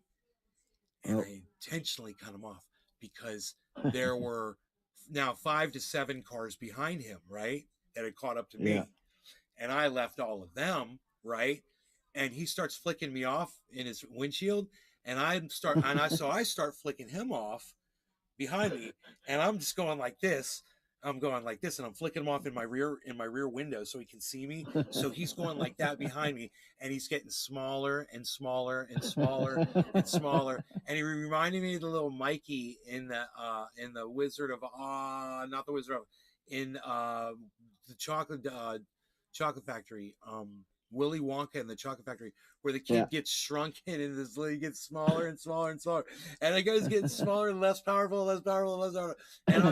[SPEAKER 1] And
[SPEAKER 3] Oh.
[SPEAKER 1] I intentionally cut him off because there were now 5 to 7 cars behind him, right? That had caught up to me.
[SPEAKER 3] Yeah.
[SPEAKER 1] And I left all of them, right? And he starts flicking me off in his windshield, and I start flicking him off behind me, and I'm just going like this. I'm going like this, and I'm flicking him off in my rear window so he can see me. So he's going like that behind me, and he's getting smaller and smaller and smaller and smaller. And he reminded me of the little Mikey in the Wizard of not the Wizard of, in the chocolate factory. Willy Wonka and the Chocolate Factory, where the kid
[SPEAKER 3] Yeah.
[SPEAKER 1] gets shrunken and he gets smaller and smaller and smaller, and it goes getting smaller and less powerful, less powerful, less powerful. And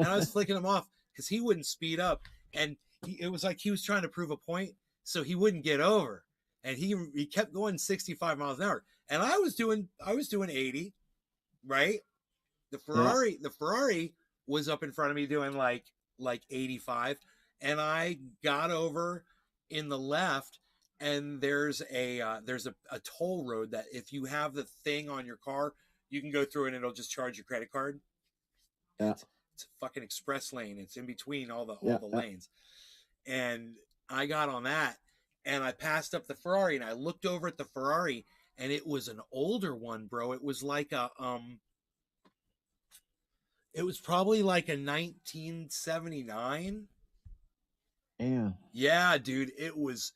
[SPEAKER 1] I was flicking him off because he wouldn't speed up, and it was like he was trying to prove a point, so he wouldn't get over, and he kept going 65 miles an hour, and I was doing 80, right? The Ferrari was up in front of me doing like 85, and I got over in the left, and there's a toll road that if you have the thing on your car, you can go through and it'll just charge your credit card.
[SPEAKER 3] Yeah.
[SPEAKER 1] It's a fucking express lane. It's in between all the
[SPEAKER 3] Yeah.
[SPEAKER 1] lanes. And I got on that, and I passed up the Ferrari, and I looked over at the Ferrari, and it was an older one, bro. It was like it was probably like a 1979.
[SPEAKER 3] Yeah.
[SPEAKER 1] Yeah, dude, it was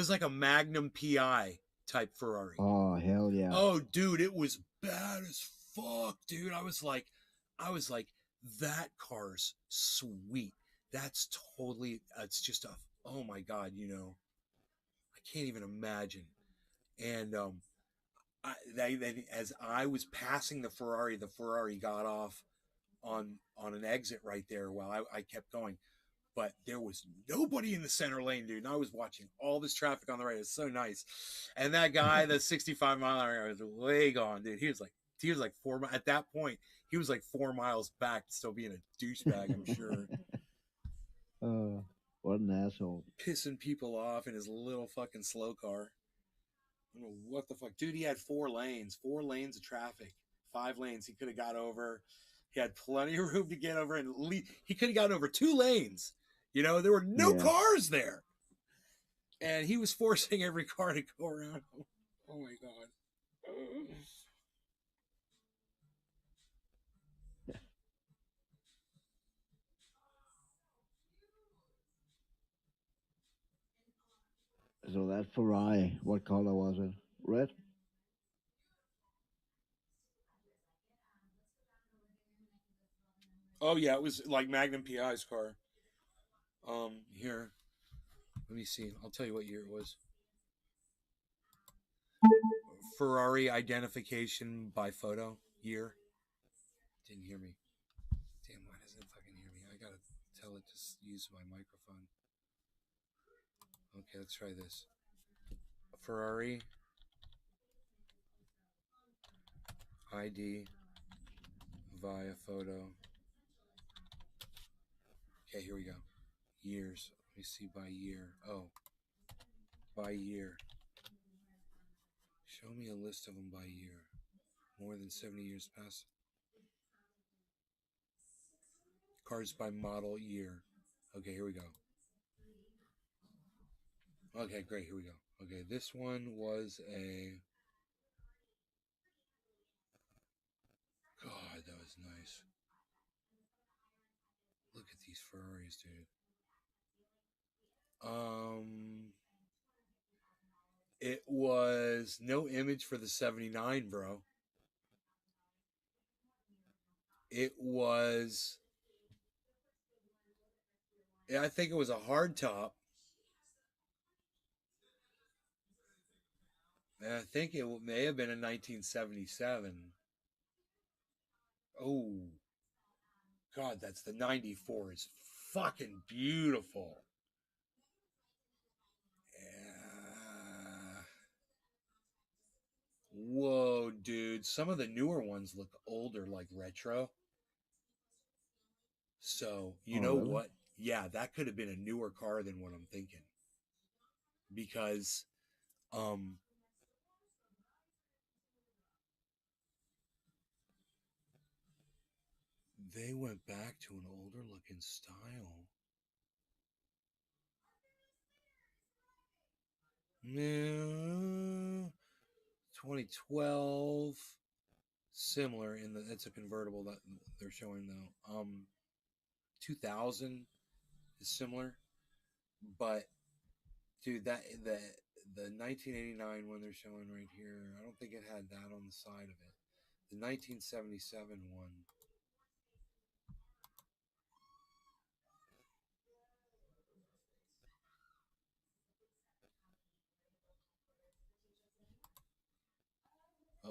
[SPEAKER 1] like a Magnum PI type Ferrari.
[SPEAKER 3] Oh, hell yeah.
[SPEAKER 1] Oh, dude, it was bad as fuck, dude. I was like, that car's sweet. That's totally, it's just oh my God, I can't even imagine. And as I was passing the Ferrari got off on an exit right there while I kept going. But there was nobody in the center lane, dude. And I was watching all this traffic on the right. It's so nice. And that guy, the 65 mile an hour, was way gone, dude. He was like at that point, he was like 4 miles back, still being a douchebag, I'm sure.
[SPEAKER 3] What an asshole.
[SPEAKER 1] Pissing people off in his little fucking slow car. I don't know what the fuck. Dude, he had 4 lanes of traffic, 5 lanes. He could have got over. He had plenty of room to get over, and he could have gotten over 2 lanes. There were no cars there. And he was forcing every car to go around him. Oh my god.
[SPEAKER 3] So that Ferrari, what color was it? Red?
[SPEAKER 1] Oh yeah, it was like Magnum PI's car. Here, let me see. I'll tell you what year it was. Ferrari identification by photo year. Didn't hear me. Damn, why doesn't it fucking hear me? I gotta tell it to use my microphone. Okay, let's try this. Ferrari ID via photo. Okay, here we go. Years. Let me see by year. Oh, by year. Show me a list of them by year. More than 70 years past. Cars by model year. Okay, here we go. Okay, great. Here we go. Okay, this one was a. God, that was nice. Look at these Ferraris, dude. It was no image for the 79, bro. It was. I think it was a hard top. And I think it may have been a 1977. Oh, God, that's the 94. It's fucking beautiful. Yeah. Whoa, dude. Some of the newer ones look older, like retro. So, you
[SPEAKER 3] Oh,
[SPEAKER 1] know
[SPEAKER 3] really?
[SPEAKER 1] what? Yeah, that could have been a newer car than what I'm thinking. Because um they went back to an older looking style. Yeah, 2012, similar in the it's a convertible that they're showing though. 2000 is similar, but dude, that the 1989 one they're showing right here, I don't think it had that on the side of it. The 1977 one.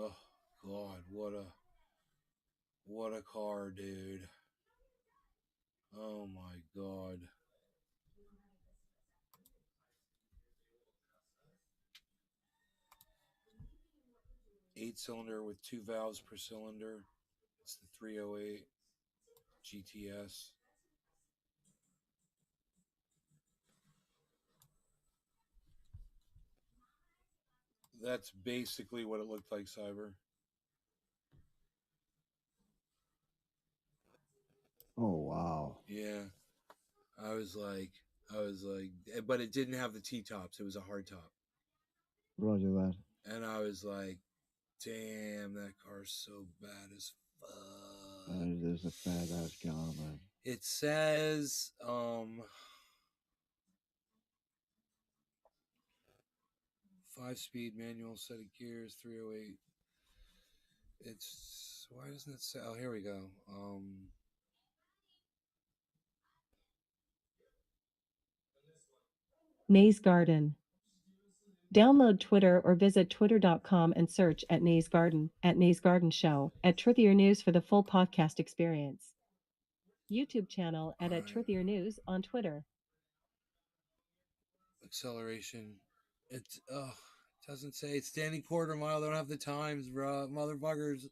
[SPEAKER 1] Oh God, what a car, dude. Oh my God. 8 cylinder with 2 valves per cylinder. It's the 308 GTS. That's basically what it looked like, Cyber.
[SPEAKER 3] Oh, wow.
[SPEAKER 1] Yeah. I was like, but it didn't have the T-tops. It was a hard top.
[SPEAKER 3] Roger that.
[SPEAKER 1] And I was like, damn, that car's so bad as fuck.
[SPEAKER 3] That is a badass car, man.
[SPEAKER 1] It says, 5-speed manual set of gears, 308. It's, why doesn't it say, oh, here we go.
[SPEAKER 2] Nay's Garden. Download Twitter or visit twitter.com and search at Nay's Garden, at Nay's Garden Show, at Truthier News for the full podcast experience. YouTube channel at Truthier News on Twitter.
[SPEAKER 1] Acceleration. It doesn't say it's standing quarter mile. They don't have the times, bro. Motherfuckers.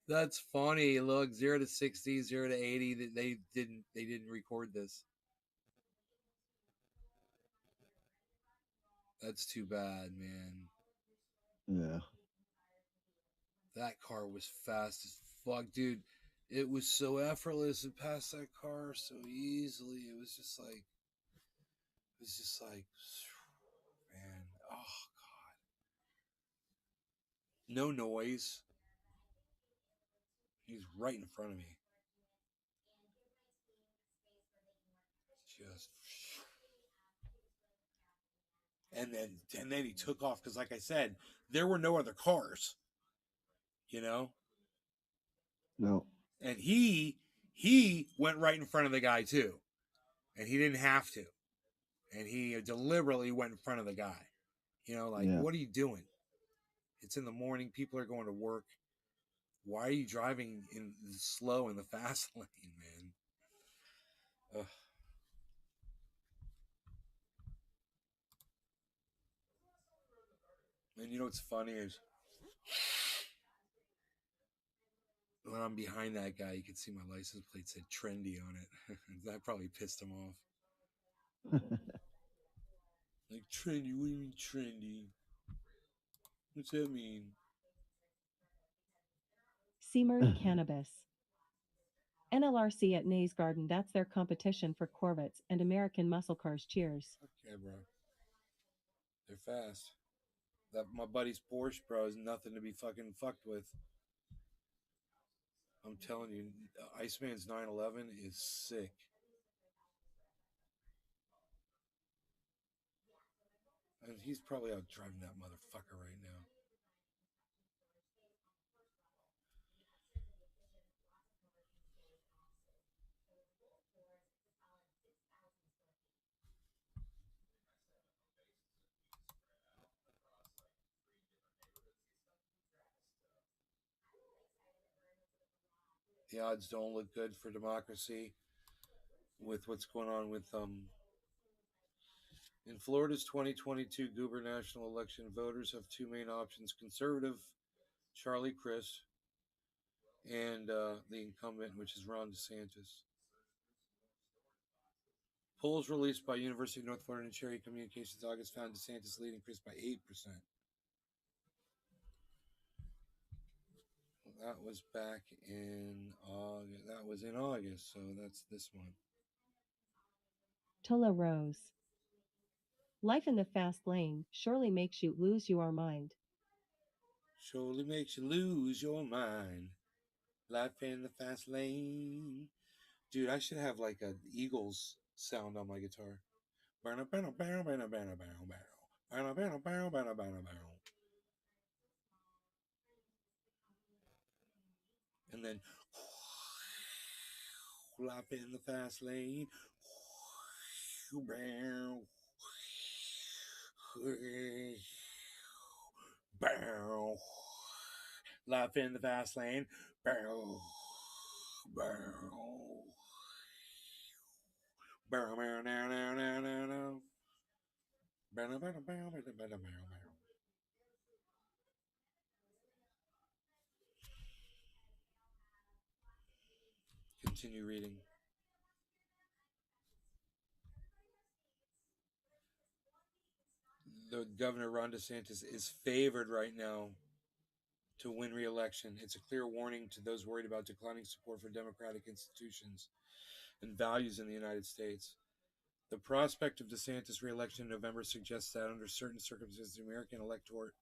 [SPEAKER 1] That's funny. Look, 0 to 60, 0 to 80. They didn't record this. That's too bad, man.
[SPEAKER 3] Yeah.
[SPEAKER 1] That car was fast as fuck, dude. It was so effortless to pass that car so easily. It was just like, man. Oh God. No noise. He's right in front of me. Just and then he took off because, like I said, there were no other cars, you know.
[SPEAKER 3] No.
[SPEAKER 1] And he went right in front of the guy too, and he didn't have to, and he deliberately went in front of the guy. You know, like,
[SPEAKER 3] Yeah.
[SPEAKER 1] what are you doing? It's in the morning. People are going to work. Why are you driving in slow in the fast lane, man? Ugh. And you know what's funny is when I'm behind that guy, you can see my license plate said trendy on it. That probably pissed him off. Like, trendy? What do you mean trendy? What's that mean?
[SPEAKER 2] Seamered Cannabis. NLRC at Nays Garden, that's their competition for Corvettes and American muscle cars. Cheers.
[SPEAKER 1] Okay, bro. They're fast. That my buddy's Porsche, bro, is nothing to be fucking fucked with. I'm telling you, Iceman's 911 is sick. And he's probably out driving that motherfucker right now. The odds don't look good for democracy with what's going on with in Florida's 2022 gubernatorial election. Voters have two main options: conservative Charlie Crist and the incumbent, which is Ron DeSantis. Polls released by University of North Florida and Cherry Communications August found DeSantis leading Crist by 8%. That was back in August. That was in August, so that's this one.
[SPEAKER 2] Tula Rose. Life in the fast lane surely makes you lose your mind.
[SPEAKER 1] Surely makes you lose your mind. Life in the fast lane. Dude, I should have like a Eagles sound on my guitar. And then life in the fast lane. Life in the fast lane. Continue reading. The Governor Ron DeSantis is favored right now to win re-election. It's a clear warning to those worried about declining support for democratic institutions and values in the United States. The prospect of DeSantis' re-election in November suggests that under certain circumstances, the American electorate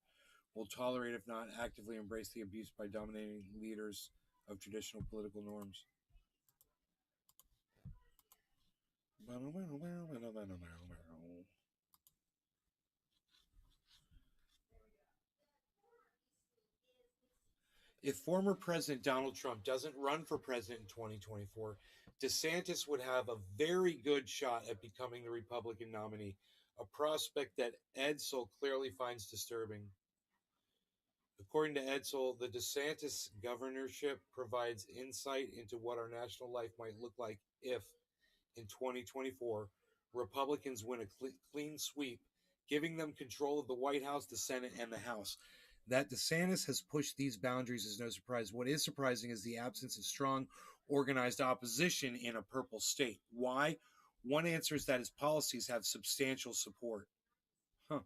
[SPEAKER 1] will tolerate, if not actively embrace, the abuse by dominating leaders of traditional political norms. If former President Donald Trump doesn't run for president in 2024, DeSantis would have a very good shot at becoming the Republican nominee, a prospect that Edsel clearly finds disturbing. According to Edsel, the DeSantis governorship provides insight into what our national life might look like if, in 2024, Republicans win a clean sweep, giving them control of the White House, the Senate, and the House. That DeSantis has pushed these boundaries is no surprise. What is surprising is the absence of strong, organized opposition in a purple state. Why? One answer is that his policies have substantial support. Huh.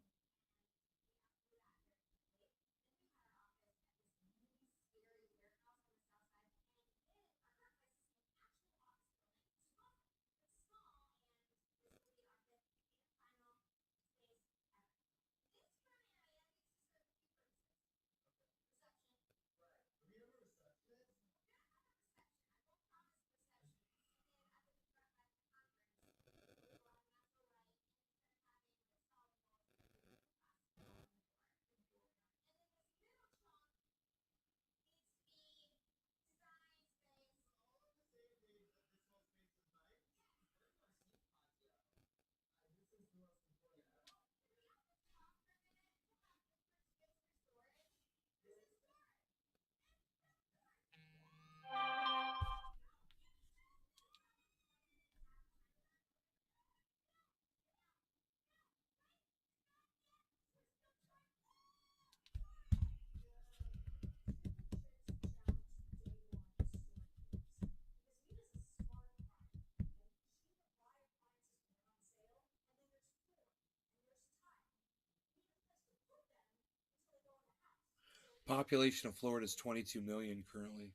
[SPEAKER 1] Population of Florida is 22 million currently.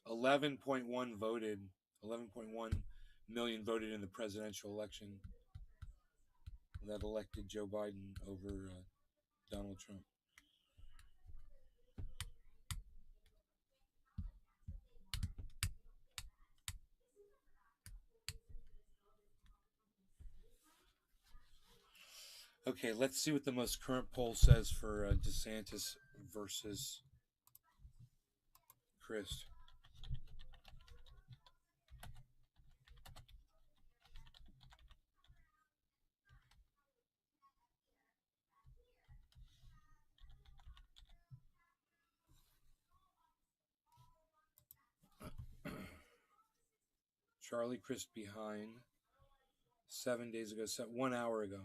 [SPEAKER 1] 11.1 voted. 11.1 million voted in the presidential election that elected Joe Biden over Donald Trump. Okay, let's see what the most current poll says for DeSantis versus Christ. Charlie Crist behind 7 days ago, 1 hour ago.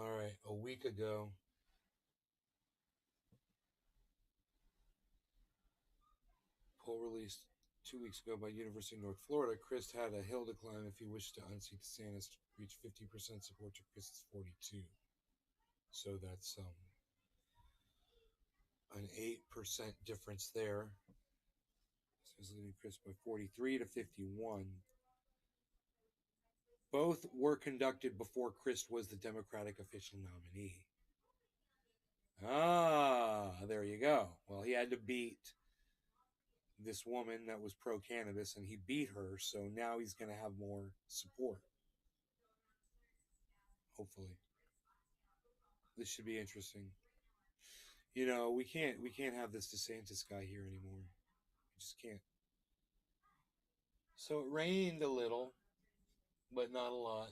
[SPEAKER 1] All right, a week ago, poll released 2 weeks ago by University of North Florida. Christ had a hill to climb if he wished to unseat DeSantis to reach 50% support to Christ's 42. So that's an 8% difference there. So he's leading Christ by 43 to 51. Both were conducted before Christ was the Democratic official nominee. Ah, there you go. Well, he had to beat this woman that was pro-cannabis, and he beat her, so now he's going to have more support. Hopefully. This should be interesting. You know, we can't have this DeSantis guy here anymore. We just can't. So it rained a little, but not a lot.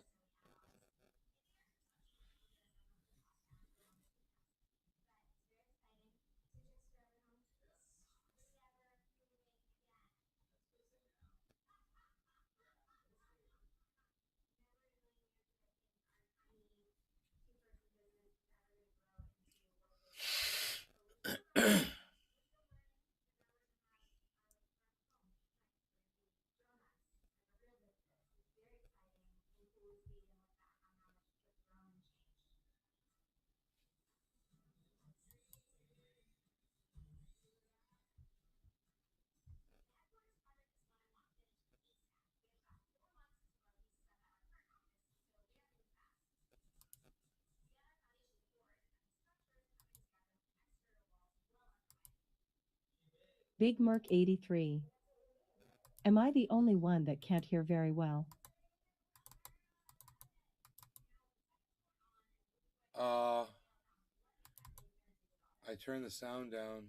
[SPEAKER 2] Big Merc 83. Am I the only one that can't hear very well?
[SPEAKER 1] I turned the sound down.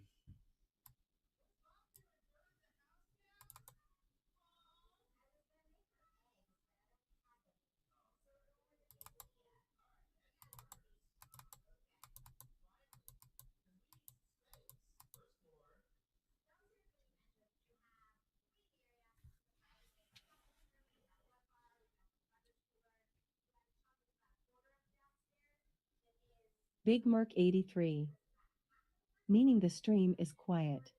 [SPEAKER 2] Big Merc 83. Meaning the stream is quiet.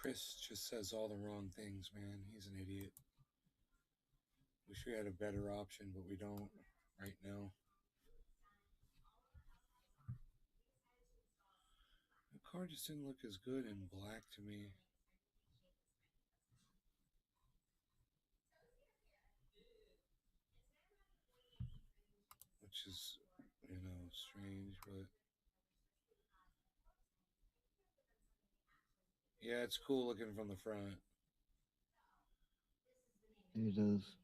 [SPEAKER 1] Chris just says all the wrong things, man. He's an idiot. Wish we had a better option, but we don't right now. The car just didn't look as good in black to me. Which is, strange, but yeah, it's cool looking from the front.
[SPEAKER 3] It is.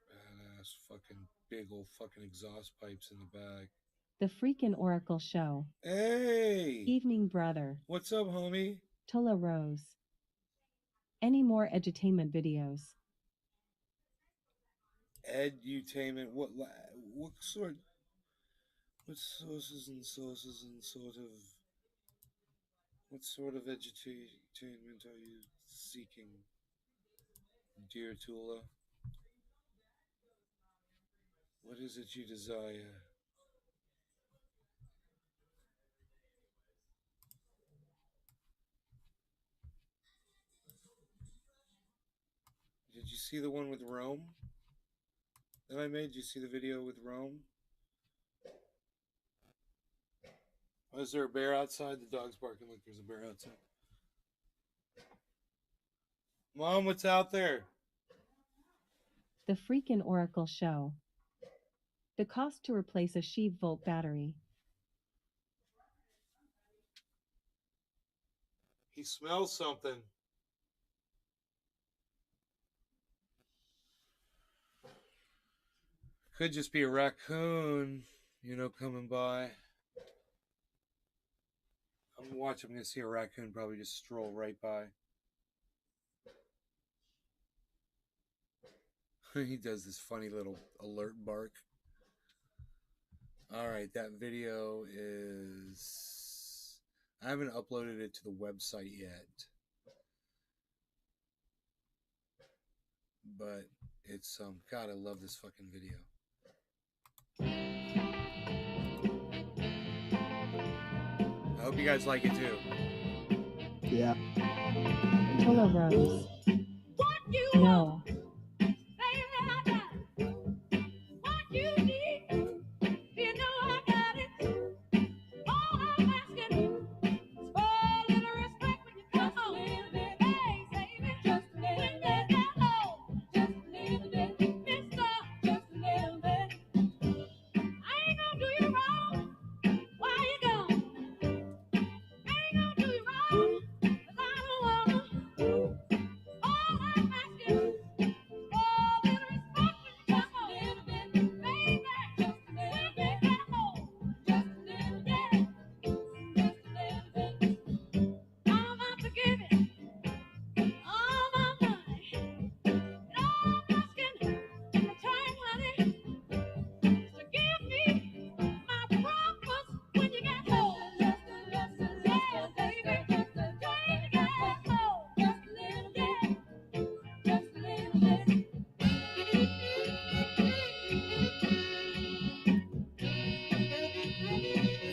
[SPEAKER 1] Badass fucking big old fucking exhaust pipes in the back.
[SPEAKER 2] The Freakin' Oracle Show.
[SPEAKER 1] Hey!
[SPEAKER 2] Evening, brother.
[SPEAKER 1] What's up, homie?
[SPEAKER 2] Tula Rose. Any more edutainment videos?
[SPEAKER 1] Edutainment. What sort? What sources and sort of? What sort of edutainment are you seeking, dear Tula? What is it you desire? Did you see the one with Rome that I made? Did you see the video with Rome? Oh, is there a bear outside? The dog's barking like there's a bear outside. Mom, what's out there?
[SPEAKER 2] The Freakin' Oracle Show. The cost to replace a Sheave Volt battery.
[SPEAKER 1] He smells something. Could just be a raccoon, coming by. I'm watching. I'm going to see a raccoon probably just stroll right by. He does this funny little alert bark. All right, that video is... I haven't uploaded it to the website yet. But it's, God, I love this fucking video. I hope you guys like it too.
[SPEAKER 3] Yeah.
[SPEAKER 2] Tula Rose. No.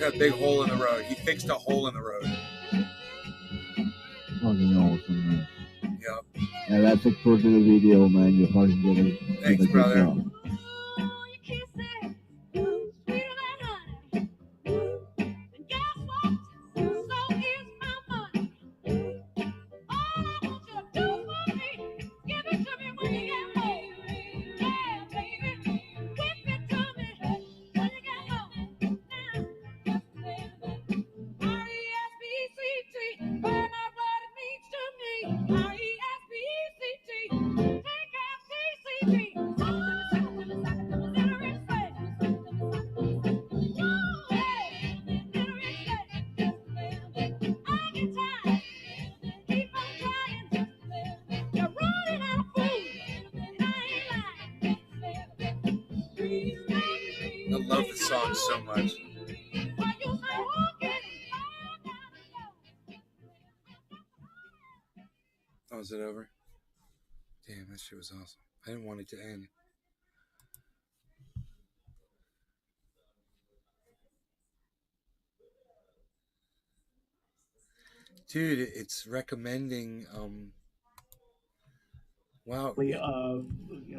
[SPEAKER 1] Got a big hole in the road. He fixed a hole in the road.
[SPEAKER 3] Fucking awesome, man.
[SPEAKER 1] Yep.
[SPEAKER 3] Yeah, that's a cool little video, man. You fucking did
[SPEAKER 1] Thanks,
[SPEAKER 3] a good
[SPEAKER 1] brother.
[SPEAKER 3] job.
[SPEAKER 1] I love the song so much. Oh, is it over? Damn, that shit was awesome. I didn't want it to end. dude, it's recommending. Wow.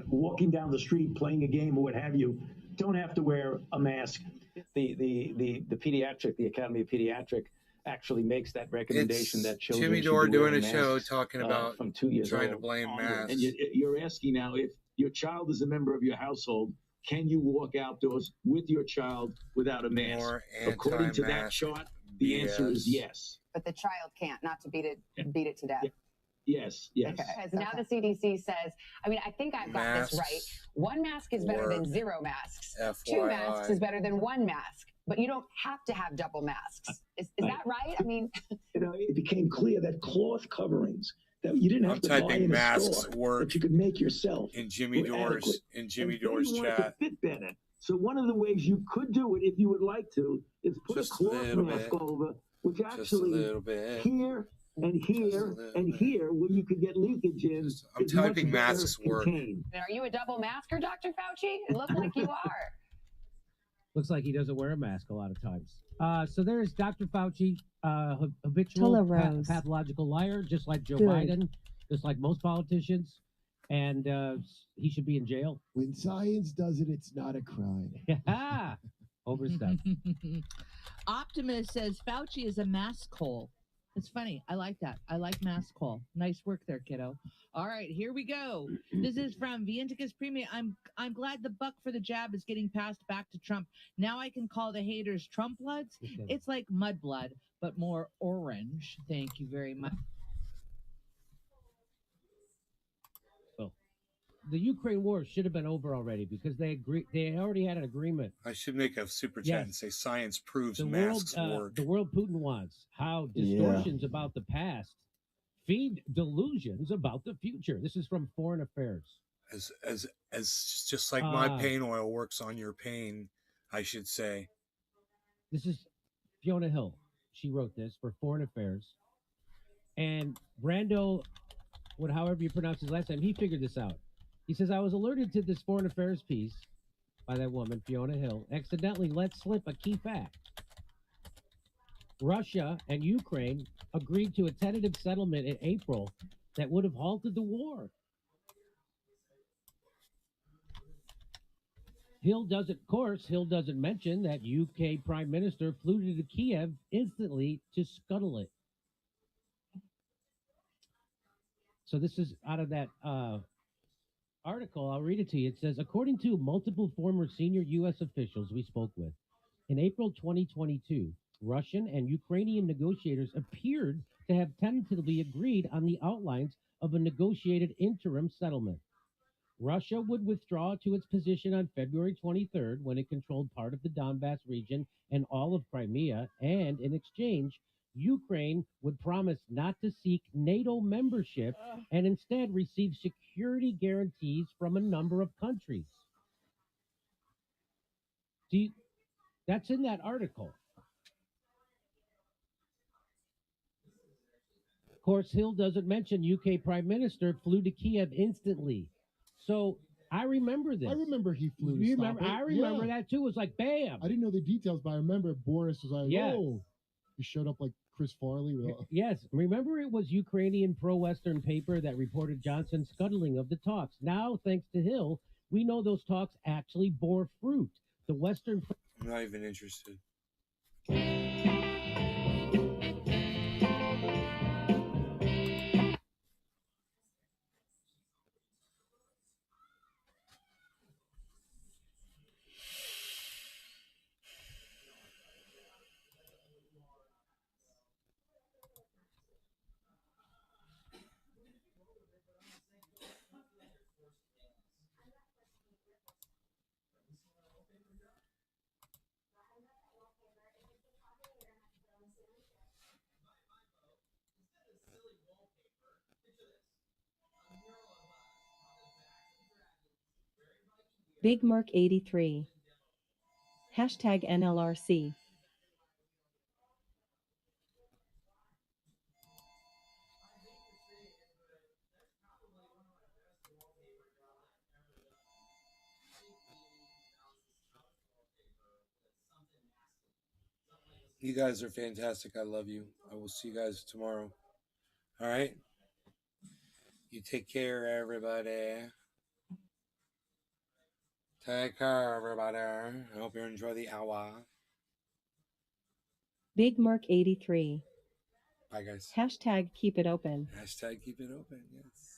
[SPEAKER 4] Walking down the street, playing a game or what have you, don't have to wear a mask. The pediatric, the Academy of Pediatric, actually makes that recommendation that children
[SPEAKER 1] Jimmy
[SPEAKER 4] should
[SPEAKER 1] Dore
[SPEAKER 4] be
[SPEAKER 1] doing
[SPEAKER 4] wearing
[SPEAKER 1] a show
[SPEAKER 4] masks,
[SPEAKER 1] talking about
[SPEAKER 4] from 2 years
[SPEAKER 1] trying
[SPEAKER 4] old
[SPEAKER 1] to blame
[SPEAKER 4] onward.
[SPEAKER 1] masks.
[SPEAKER 4] And you're asking now, if your child is a member of your household, can you walk outdoors with your child without a mask?
[SPEAKER 1] More
[SPEAKER 4] According to that
[SPEAKER 1] anti-mask
[SPEAKER 4] chart, the answer is
[SPEAKER 1] BS.
[SPEAKER 4] yes.
[SPEAKER 5] But the child can't, not to beat it to death.
[SPEAKER 4] Yes, yes.
[SPEAKER 5] Okay.
[SPEAKER 6] Because now the CDC says, I mean, I think I've got this right. One mask is better than zero masks.
[SPEAKER 1] FYI.
[SPEAKER 6] 2 masks is better than 1 mask. But you don't have to have double masks. Is that right? I mean,
[SPEAKER 4] it became clear that cloth coverings that you didn't have to buy in a store, that you could make yourself
[SPEAKER 1] in Jimmy Dore's chat.
[SPEAKER 4] To fit better. So one of the ways you could do it, if you would like to, is put
[SPEAKER 1] Just
[SPEAKER 4] a cloth mask over, which actually here and here and here, where you could get leakage in.
[SPEAKER 1] I'm typing masks work.
[SPEAKER 6] are you a double masker, Dr. Fauci? It looks like you are.
[SPEAKER 7] Looks like he doesn't wear a mask a lot of times. So there's Dr. Fauci, habitual pathological liar, just like Joe Biden, just like most politicians, and he should be in jail.
[SPEAKER 8] When science does it, it's not a crime.
[SPEAKER 7] Yeah, overstep.
[SPEAKER 9] Optimus says Fauci is a mask hole. It's funny. I like that. I like mask hole. Nice work there, kiddo. All right, here we go. This is from Vienticus Premium. I'm glad the buck for the jab is getting passed back to Trump. Now I can call the haters Trump bloods. It's like mud blood, but more orange. Thank you very much.
[SPEAKER 7] Well, the Ukraine war should have been over already because they already had an agreement.
[SPEAKER 1] I should make a super chat and say science proves
[SPEAKER 7] the
[SPEAKER 1] masks
[SPEAKER 7] world,
[SPEAKER 1] work.
[SPEAKER 7] The world Putin wants, how distortions about the past feed delusions about the future. This is from Foreign Affairs.
[SPEAKER 1] As just like my pain oil works on your pain, I should say.
[SPEAKER 7] This is Fiona Hill. She wrote this for Foreign Affairs. And Brando, however you pronounce his last name, he figured this out. He says, I was alerted to this Foreign Affairs piece by that woman, Fiona Hill, accidentally let slip a key fact. Russia and Ukraine agreed to a tentative settlement in April that would have halted the war. Hill doesn't mention that UK Prime Minister flew to Kiev instantly to scuttle it. So this is out of that article. I'll read it to you. It says, according to multiple former senior U.S. officials we spoke with, in April 2022, Russian and Ukrainian negotiators appeared to have tentatively agreed on the outlines of a negotiated interim settlement. Russia would withdraw to its position on February 23rd when it controlled part of the Donbass region and all of Crimea, and in exchange, Ukraine would promise not to seek NATO membership and instead receive security guarantees from a number of countries. That's in that article. Of course, Hill doesn't mention UK Prime Minister flew to Kiev instantly. So I remember this.
[SPEAKER 8] I remember he flew to stop it.
[SPEAKER 7] I remember that too. It was like, bam.
[SPEAKER 8] I didn't know the details, but I remember Boris was like, oh. He showed up like Chris Farley.
[SPEAKER 7] Yes. Remember, it was Ukrainian pro-Western paper that reported Johnson's scuttling of the talks. Now, thanks to Hill, we know those talks actually bore fruit. The Western...
[SPEAKER 1] I'm not even interested.
[SPEAKER 2] Big Mark 83. Hashtag NLRC.
[SPEAKER 1] You guys are fantastic. I love you. I will see you guys tomorrow. All right? You take care, everybody. Take care, everybody. I hope you enjoy the hour.
[SPEAKER 2] Big Mark 83.
[SPEAKER 1] Bye, guys.
[SPEAKER 2] Hashtag keep it open.
[SPEAKER 1] Hashtag keep it open, yes.